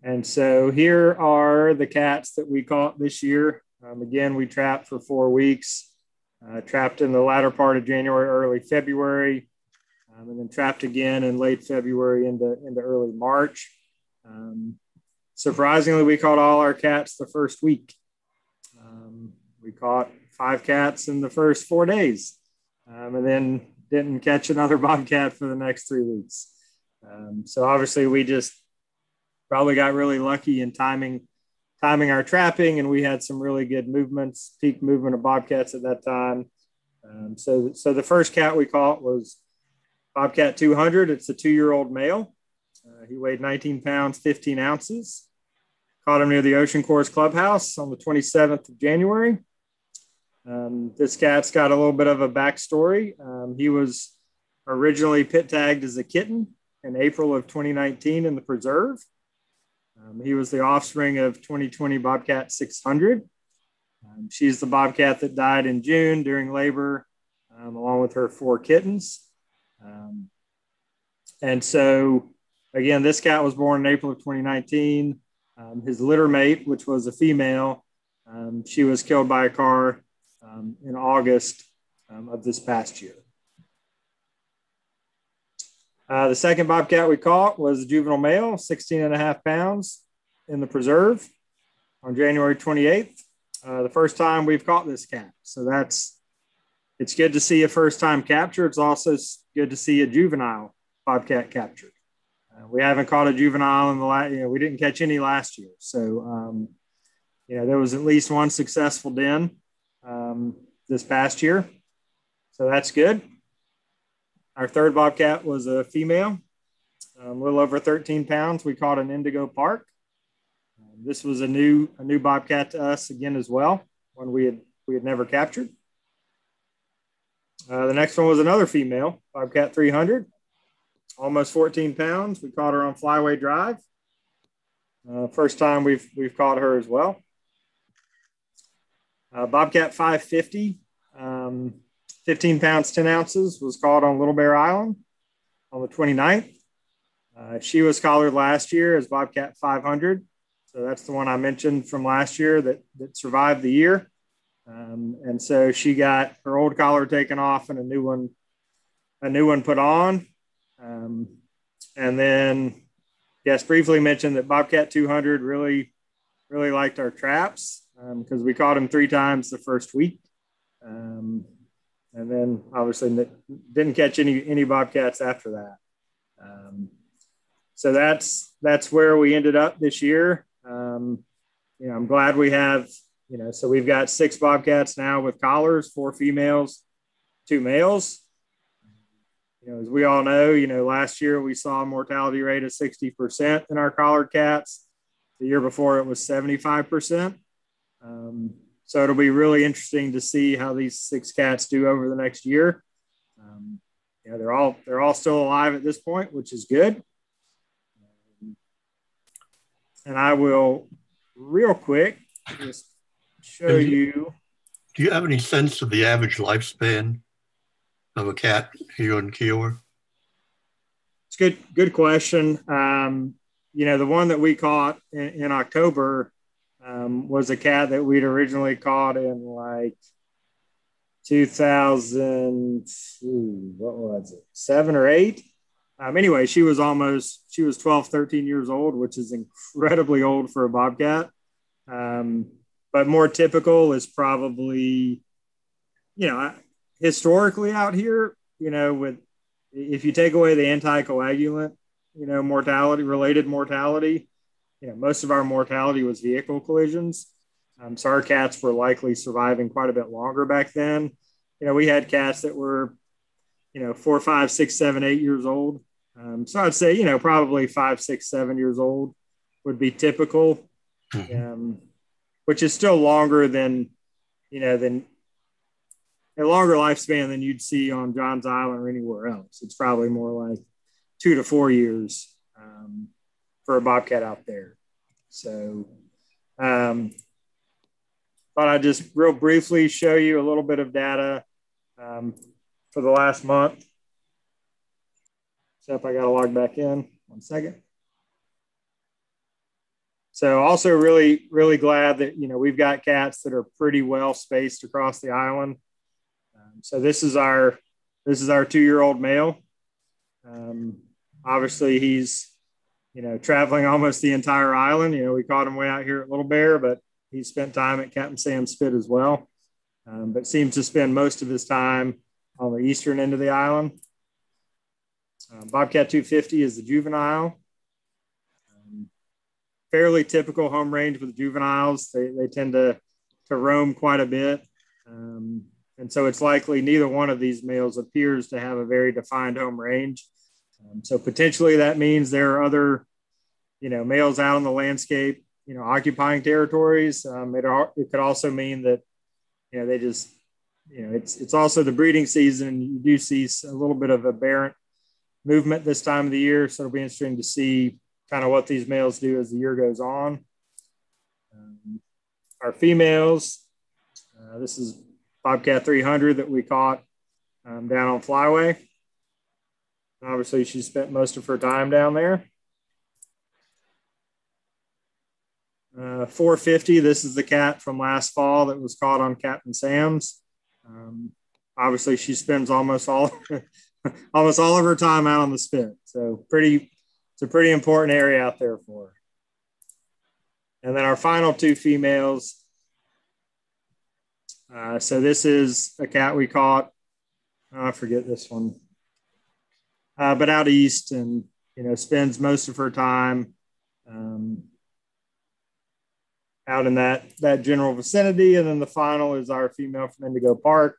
[SPEAKER 2] And so here are the cats that we caught this year. Again, we trapped for 4 weeks, trapped in the latter part of January, early February, and then trapped again in late February into early March. Surprisingly, we caught all our cats the first week. We caught 5 cats in the first 4 days, and then didn't catch another bobcat for the next 3 weeks. So obviously we just probably got really lucky in timing our trapping, and we had some really good peak movement of bobcats at that time. So the first cat we caught was Bobcat 200. It's a 2-year-old male. He weighed 19 pounds, 15 ounces. Caught him near the Ocean Course Clubhouse on the 27th of January. This cat's got a little bit of a backstory. He was originally pit tagged as a kitten in April of 2019 in the preserve. He was the offspring of 2020 Bobcat 600. She's the bobcat that died in June during labor, along with her 4 kittens. And so, again, this cat was born in April of 2019. His litter mate, which was a female, she was killed by a car in August of this past year. The second bobcat we caught was a juvenile male, 16.5 pounds in the preserve on January 28th. The first time we've caught this cat. So it's good to see a first time capture. It's also good to see a juvenile bobcat captured. We haven't caught a juvenile in we didn't catch any last year. So, there was at least 1 successful den this past year. So that's good. Our third bobcat was a female, a little over 13 pounds. We caught an Indigo Park. This was a new bobcat to us again as well, one we had never captured. The next one was another female, Bobcat 300, almost 14 pounds. We caught her on Flyway Drive. First time we've caught her as well. Bobcat 550, 15 pounds, 10 ounces, was caught on Little Bear Island on the 29th. She was collared last year as Bobcat 500. So that's the one I mentioned from last year that survived the year. And so she got her old collar taken off and a new one put on. And then, yes, briefly mentioned that Bobcat 200 really liked our traps because we caught him 3 times the first week. And then obviously didn't catch any Bobcats after that. So that's where we ended up this year. I'm glad we have, so we've got 6 Bobcats now with collars, 4 females, 2 males. As we all know, last year we saw a mortality rate of 60% in our collared cats. The year before it was 75%. So it'll be really interesting to see how these 6 cats do over the next year. They're all still alive at this point, which is good. And I will real quick just show you.
[SPEAKER 6] Do you have any sense of the average lifespan of a cat here in Kiowa?
[SPEAKER 2] It's good question. The one that we caught in October was a cat that we'd originally caught in like 2000, what was it, 7 or 8? Anyway, she was 12, 13 years old, which is incredibly old for a Bobcat. But more typical is probably, historically out here, if you take away the anticoagulant, related mortality, most of our mortality was vehicle collisions. So our cats were likely surviving quite a bit longer back then. We had cats that were, 4, 5, 6, 7, 8 years old. So I'd say, probably 5, 6, 7 years old would be typical, which is still longer than a longer lifespan than you'd see on Johns Island or anywhere else. It's probably more like 2 to 4 years for a Bobcat out there. So, but I just real briefly show you a little bit of data for the last month. Except I got to log back in. 1 second. So also really, really glad that, we've got cats that are pretty well spaced across the island. So this is our 2-year-old male. Obviously he's, traveling almost the entire island. We caught him way out here at Little Bear, but he spent time at Captain Sam's Spit as well. But seems to spend most of his time on the eastern end of the island. Bobcat 250 is the juvenile. Fairly typical home range with juveniles. They tend to roam quite a bit. And so it's likely neither one of these males appears to have a very defined home range. So potentially that means there are other, males out on the landscape, occupying territories. It could also mean that, they just, it's also the breeding season. You do see a little bit of aberrant movement this time of the year. So it'll be interesting to see kind of what these males do as the year goes on. Our females, this is Bobcat 300 that we caught down on Flyway. Obviously, she spent most of her time down there. 450, this is the cat from last fall that was caught on Captain Sam's. Obviously, she spends almost all of her time out on the spit. So it's a pretty important area out there for her. And then our final 2 females. So this is a cat we caught. I forget this one. But out east and, spends most of her time out in that general vicinity. And then the final is our female from Indigo Park.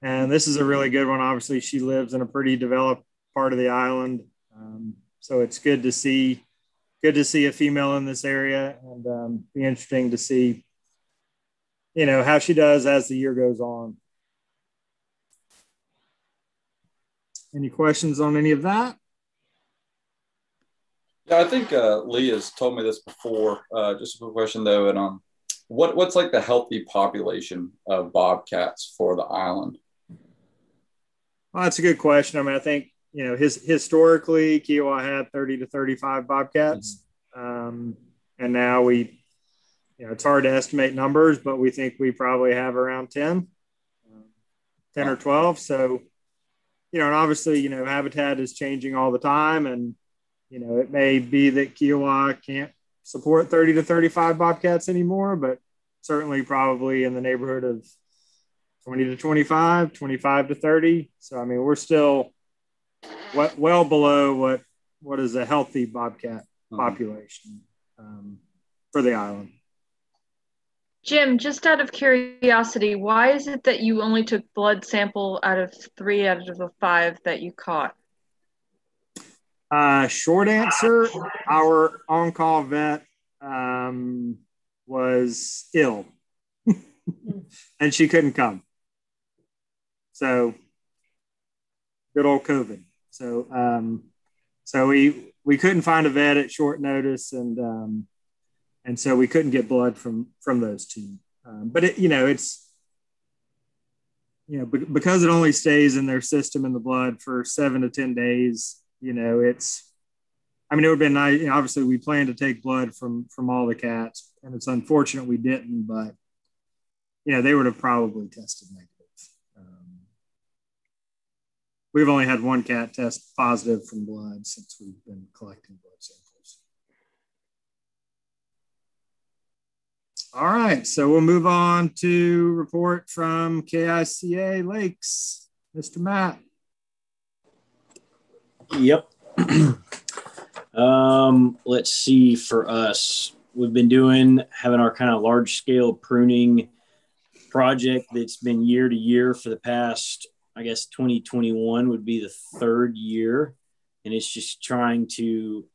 [SPEAKER 2] And this is a really good one. Obviously, she lives in a pretty developed part of the island. So it's good to see a female in this area, and be interesting to see, how she does as the year goes on. Any questions on any of that?
[SPEAKER 12] Yeah, I think Lee has told me this before. Just a quick question though, and what's like the healthy population of Bobcats for the island?
[SPEAKER 2] Well, that's a good question. I mean, I think, historically, Kiowa had 30 to 35 Bobcats. And now it's hard to estimate numbers, but we think we probably have around 10 or 12. So, and obviously, habitat is changing all the time, and, it may be that Kiowa can't support 30 to 35 bobcats anymore, but certainly probably in the neighborhood of 20 to 25, 25 to 30. So, I mean, we're still well below what is a healthy bobcat population for the island.
[SPEAKER 5] Jim, just out of curiosity, why is it that you only took blood sample out of 3 out of the 5 that you caught?
[SPEAKER 2] Short answer, our on-call vet was ill and she couldn't come. So good old COVID. So we couldn't find a vet at short notice, and so we couldn't get blood from those two. But it's because it only stays in their system in the blood for 7 to 10 days. It would have been nice. Obviously, we planned to take blood from all the cats, and it's unfortunate we didn't. But they would have probably tested negative. We've only had one cat test positive from blood since we've been collecting blood samples. All right, so we'll move on to report from KICA Lakes, Mr. Matt.
[SPEAKER 11] Yep. Let's see, for us, we've been having our kind of large scale pruning project that's been year to year for the past, I guess 2021 would be the 3rd year. And it's just trying to,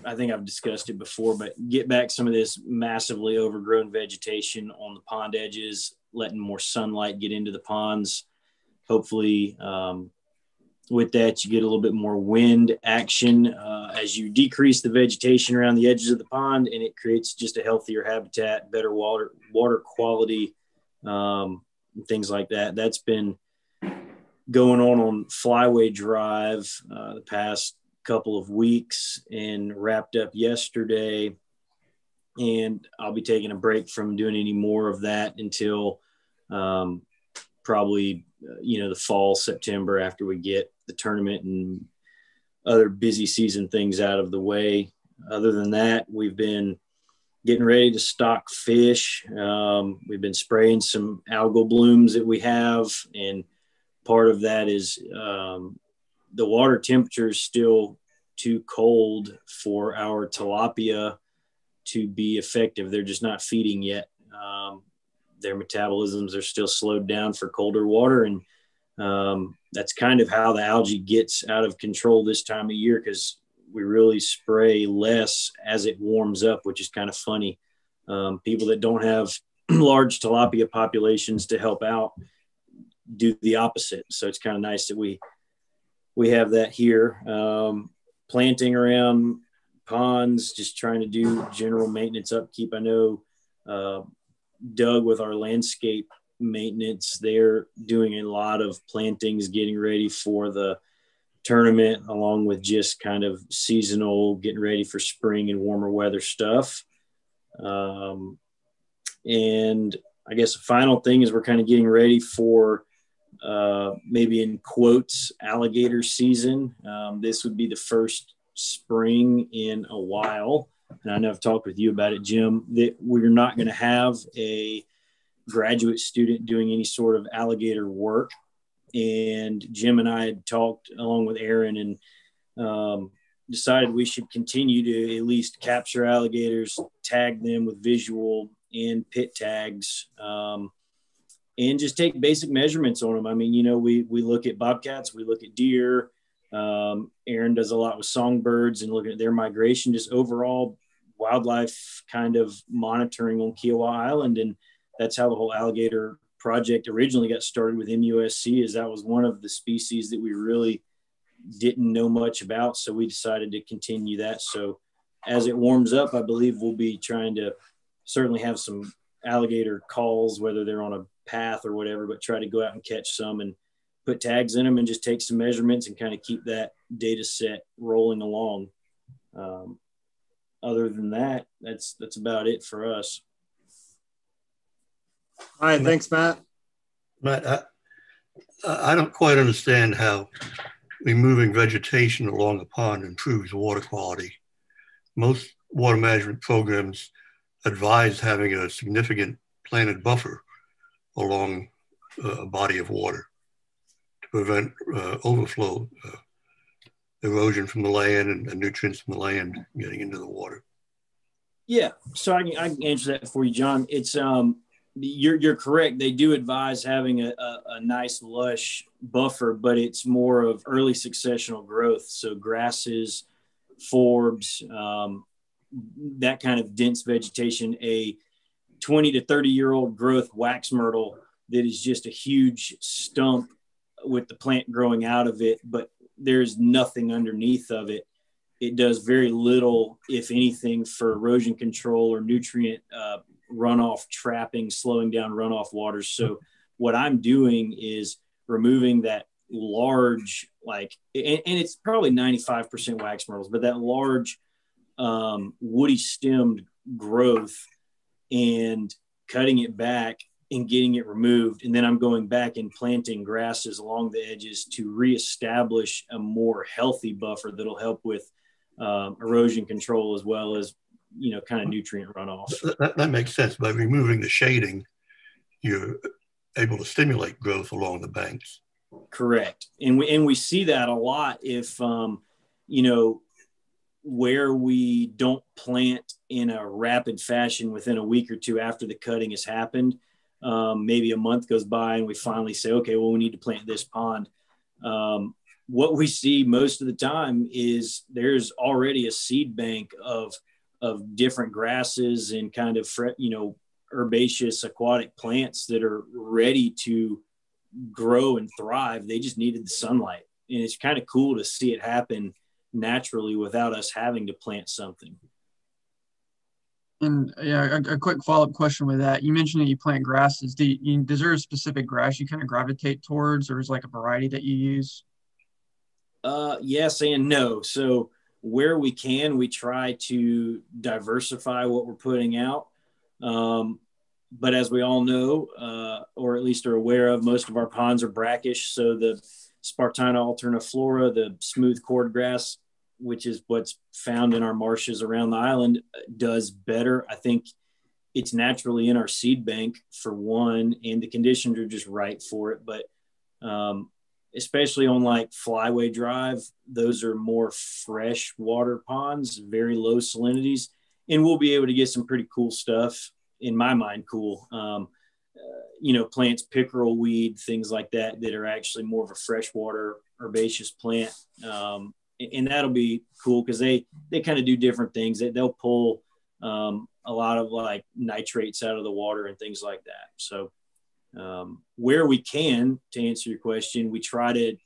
[SPEAKER 11] I think I've discussed it before, but get back some of this massively overgrown vegetation on the pond edges, letting more sunlight get into the ponds. Hopefully, with that, you get a little bit more wind action as you decrease the vegetation around the edges of the pond, and it creates just a healthier habitat, better water quality, things like that. That's been going on Flyway Drive the past couple of weeks and wrapped up yesterday. And I'll be taking a break from doing any more of that until probably, the fall, September, after we get the tournament and other busy season things out of the way. Other than that, we've been getting ready to stock fish. We've been spraying some algal blooms that we have. And part of that is the water temperature is still too cold for our tilapia to be effective. They're just not feeding yet. Their metabolisms are still slowed down for colder water. And that's kind of how the algae gets out of control this time of year, because we really spray less as it warms up, which is kind of funny. People that don't have large tilapia populations to help out do the opposite. So it's kind of nice that we have that here. Planting around ponds, just trying to do general maintenance upkeep. I know Doug with our landscape maintenance, they're doing a lot of plantings, getting ready for the tournament, along with just kind of seasonal, getting ready for spring and warmer weather stuff. And I guess the final thing is we're kind of getting ready for maybe in quotes alligator season. This would be the first spring in a while, and I know I've talked with you about it, Jim, that we're not going to have a graduate student doing any sort of alligator work. And Jim and I had talked along with Aaron and decided we should continue to at least capture alligators, tag them with visual and pit tags, and just take basic measurements on them. I mean, we look at bobcats, we look at deer. Aaron does a lot with songbirds and looking at their migration, just overall wildlife kind of monitoring on Kiowa Island. And that's how the whole alligator project originally got started with MUSC, is that was one of the species that we really didn't know much about. So we decided to continue that. So as it warms up, I believe we'll be trying to certainly have some alligator calls, whether they're on a path or whatever, but try to go out and catch some and put tags in them and just take some measurements and kind of keep that data set rolling along. Other than that, that's about it for us.
[SPEAKER 2] All right, thanks, Matt.
[SPEAKER 6] Matt, I don't quite understand how removing vegetation along the pond improves water quality. Most water management programs advise having a significant planted buffer along a body of water to prevent overflow, erosion from the land and nutrients from the land getting into the water.
[SPEAKER 11] Yeah, so I can answer that for you, John. It's you're correct. They do advise having a nice lush buffer, but it's more of early successional growth. So grasses, forbs, that kind of dense vegetation. A 20 to 30-year-old growth wax myrtle that is just a huge stump with the plant growing out of it, but there's nothing underneath of it. It does very little, if anything, for erosion control or nutrient runoff trapping, slowing down runoff waters. So what I'm doing is removing that large, and it's probably 95% wax myrtles, but that large woody stemmed growth and cutting it back and getting it removed. And then I'm going back and planting grasses along the edges to reestablish a more healthy buffer that'll help with erosion control as well as, kind of nutrient runoff.
[SPEAKER 6] That makes sense. By removing the shading, you're able to stimulate growth along the banks.
[SPEAKER 11] Correct. And we see that a lot if, where we don't plant in a rapid fashion within a week or two after the cutting has happened, maybe a month goes by and we finally say, okay, well, we need to plant this pond. What we see most of the time is there's already a seed bank of different grasses and kind of, herbaceous aquatic plants that are ready to grow and thrive. They just needed the sunlight. And it's kind of cool to see it happen naturally without us having to plant something.
[SPEAKER 9] And yeah, a quick follow-up question with that. You mentioned that you plant grasses. Is there a specific grass you kind of gravitate towards, or is like a variety that you use?
[SPEAKER 11] Yes and no. So where we can, we try to diversify what we're putting out. But as we all know, or at least are aware of, most of our ponds are brackish. So the Spartina alterniflora, the smooth cordgrass, which is what's found in our marshes around the island, does better. I think it's naturally in our seed bank for one, and the conditions are just right for it. But especially on like Flyway Drive, those are more fresh water ponds, very low salinities, and we'll be able to get some pretty cool stuff, in my mind, cool. Plants, pickerel weed, things like that are actually more of a freshwater herbaceous plant. And that'll be cool because they kind of do different things. They'll pull a lot of like nitrates out of the water and things like that. So where we can, to answer your question, we try to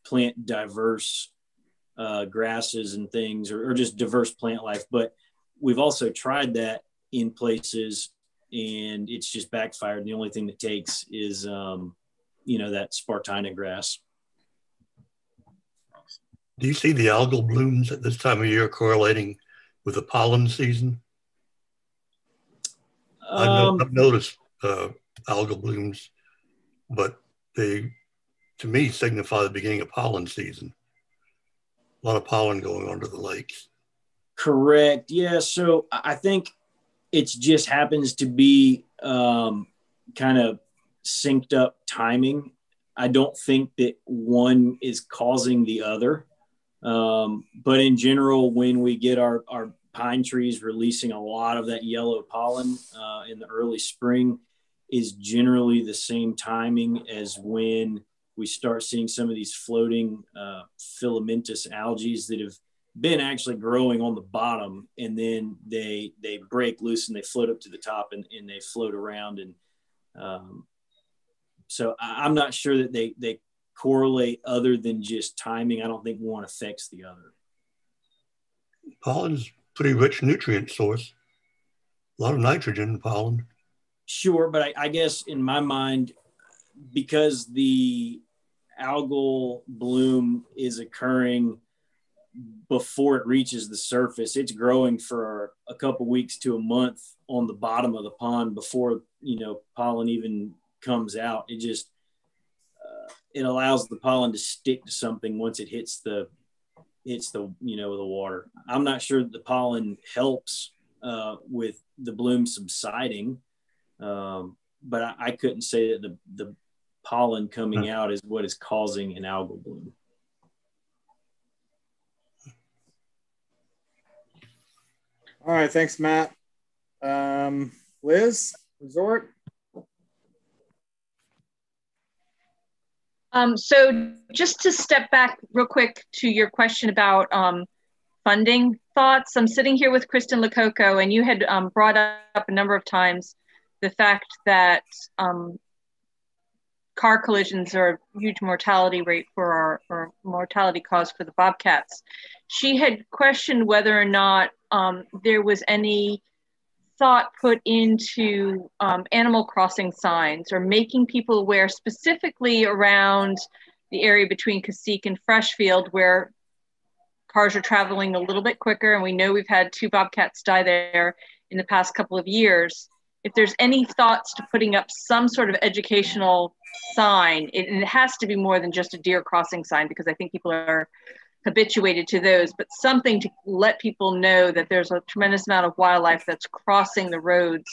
[SPEAKER 11] plant diverse grasses and things, or just diverse plant life. But we've also tried that in places and it's just backfired. The only thing that takes is, that Spartina grass.
[SPEAKER 6] Do you see the algal blooms at this time of year correlating with the pollen season? I've noticed algal blooms, but they, to me, signify the beginning of pollen season. A lot of pollen going onto the lakes.
[SPEAKER 11] Correct. Yeah. So I think it just happens to be kind of synced up timing. I don't think that one is causing the other. But in general, when we get our pine trees releasing a lot of that yellow pollen in the early spring, is generally the same timing as when we start seeing some of these floating filamentous algae that have been actually growing on the bottom, and then they break loose and they float up to the top and they float around. And so I'm not sure that they correlate other than just timing. I don't think one affects the other.
[SPEAKER 6] Pollen's pretty rich nutrient source. A lot of nitrogen in pollen.
[SPEAKER 11] Sure, but I guess in my mind, because the algal bloom is occurring before it reaches the surface, it's growing for a couple weeks to a month on the bottom of the pond before pollen even comes out. it allows the pollen to stick to something once it hits the the water. I'm not sure that the pollen helps with the bloom subsiding, but I couldn't say that the pollen coming out is what is causing an algal bloom.
[SPEAKER 2] All right, thanks, Matt. Liz, resort.
[SPEAKER 5] So just to step back real quick to your question about funding thoughts, I'm sitting here with Kristen Lococo, and you had brought up a number of times the fact that car collisions are a huge mortality rate for our mortality cause for the bobcats. She had questioned whether or not there was any thought put into animal crossing signs or making people aware, specifically around the area between Cacique and Freshfield, where cars are traveling a little bit quicker. And we know we've had 2 bobcats die there in the past couple of years. If there's any thoughts to putting up some sort of educational sign, and it has to be more than just a deer crossing sign, because I think people are habituated to those, but something to let people know that there's a tremendous amount of wildlife that's crossing the roads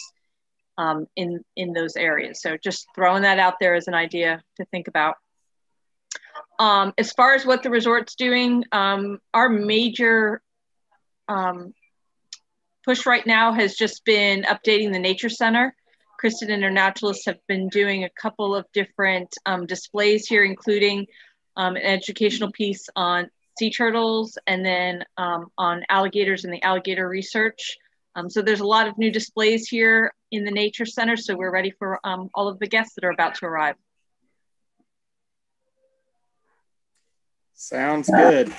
[SPEAKER 5] in those areas. So just throwing that out there as an idea to think about. As far as what the resort's doing, our major push right now has just been updating the Nature Center. Kristen and her naturalists have been doing a couple of different displays here, including an educational piece on sea turtles, and then on alligators and the alligator research. So there's a lot of new displays here in the Nature Center, so we're ready for all of the guests that are about to arrive.
[SPEAKER 2] Sounds good.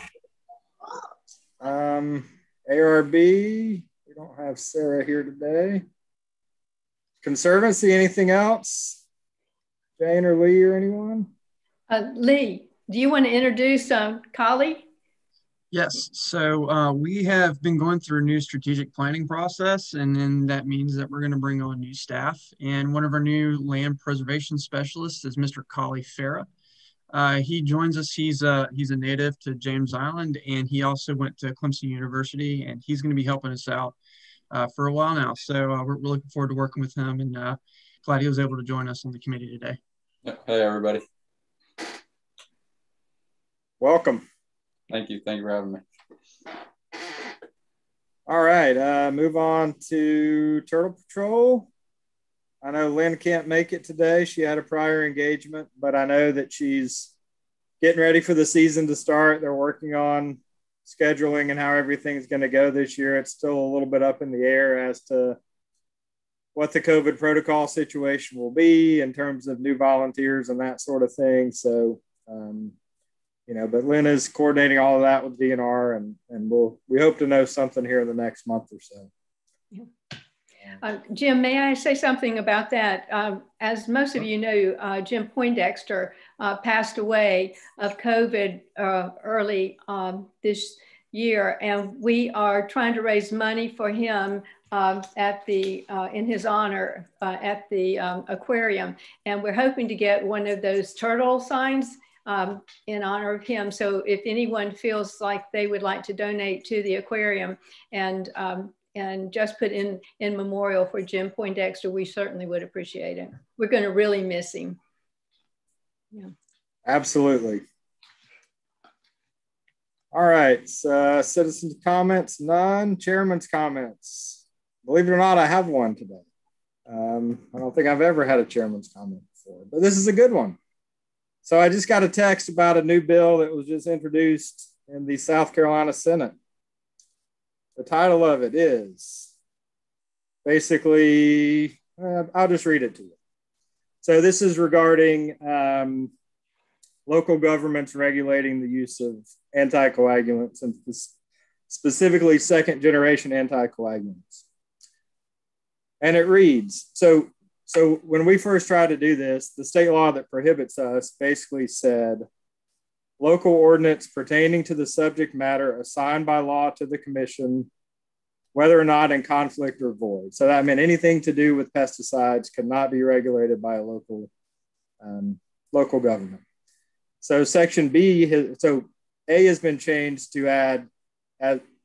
[SPEAKER 2] ARB, we don't have Sarah here today. Conservancy, anything else? Jane or Lee or anyone?
[SPEAKER 8] Lee, do you want to introduce Collie?
[SPEAKER 9] Yes, so we have been going through a new strategic planning process, and then that means that we're going to bring on new staff. And one of our new land preservation specialists is Mr. Collie Farah. He joins us. He's a native to James Island, and he also went to Clemson University, and he's going to be helping us out for a while now. So we're looking forward to working with him, and glad he was able to join us on the committee today.
[SPEAKER 12] Hey, everybody.
[SPEAKER 2] Welcome.
[SPEAKER 12] Thank you for having me.
[SPEAKER 2] All right, move on to Turtle Patrol. I know Lynn can't make it today. She had a prior engagement, but I know that she's getting ready for the season to start. They're working on scheduling and how everything's going to go this year. It's still a little bit up in the air as to what the COVID protocol situation will be in terms of new volunteers and that sort of thing. So, but Lynn is coordinating all of that with DNR, and we hope to know something here in the next month or so.
[SPEAKER 8] Jim, may I say something about that? As most of you know, Jim Poindexter passed away of COVID early this year, and we are trying to raise money for him in his honor at the aquarium, and we're hoping to get one of those turtle signs in honor of him. So if anyone feels like they would like to donate to the aquarium and just put in memorial for Jim Poindexter, we certainly would appreciate it. We're going to really miss him. Yeah.
[SPEAKER 2] Absolutely. All right, citizens' comments, none. Chairman's comments. Believe it or not, I have one today. I don't think I've ever had a chairman's comment before, but this is a good one. So I just got a text about a new bill that was just introduced in the South Carolina Senate. The title of it is basically, I'll just read it to you. So this is regarding local governments regulating the use of anticoagulants, and specifically second generation anticoagulants. And it reads, so when we first tried to do this, the state law that prohibits us basically said, local ordinance pertaining to the subject matter assigned by law to the commission, whether or not in conflict or void. So that meant anything to do with pesticides could not be regulated by a local government. So section B, so A has been changed to add,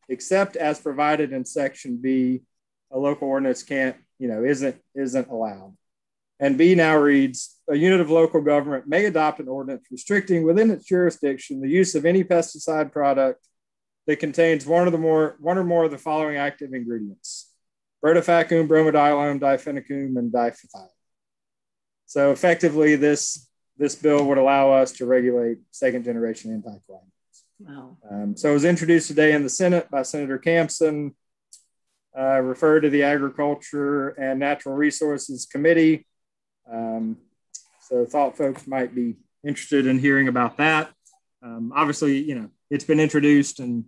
[SPEAKER 2] except as provided in section B, a local ordinance can't, isn't allowed. And B now reads, a unit of local government may adopt an ordinance restricting within its jurisdiction the use of any pesticide product that contains one or more of the following active ingredients: rotofacum, bromadiolone, diphenacum, and diphenthine. So effectively, this bill would allow us to regulate second generation anticoagulants.
[SPEAKER 1] Wow.
[SPEAKER 2] So it was introduced today in the Senate by Senator Clemson, referred to the Agriculture and Natural Resources Committee. So thought folks might be interested in hearing about that. Obviously, it's been introduced, and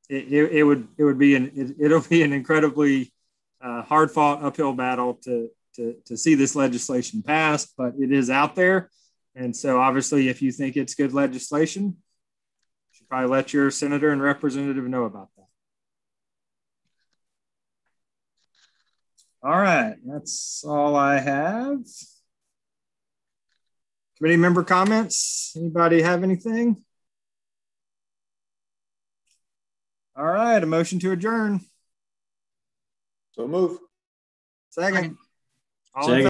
[SPEAKER 2] it'll be an incredibly hard fought uphill battle to see this legislation passed, but it is out there. And so obviously, if you think it's good legislation, you should probably let your senator and representative know about that. All right, that's all I have. Committee member comments? Anybody have anything? All right, a motion to adjourn.
[SPEAKER 12] So move.
[SPEAKER 2] Second.
[SPEAKER 11] Second.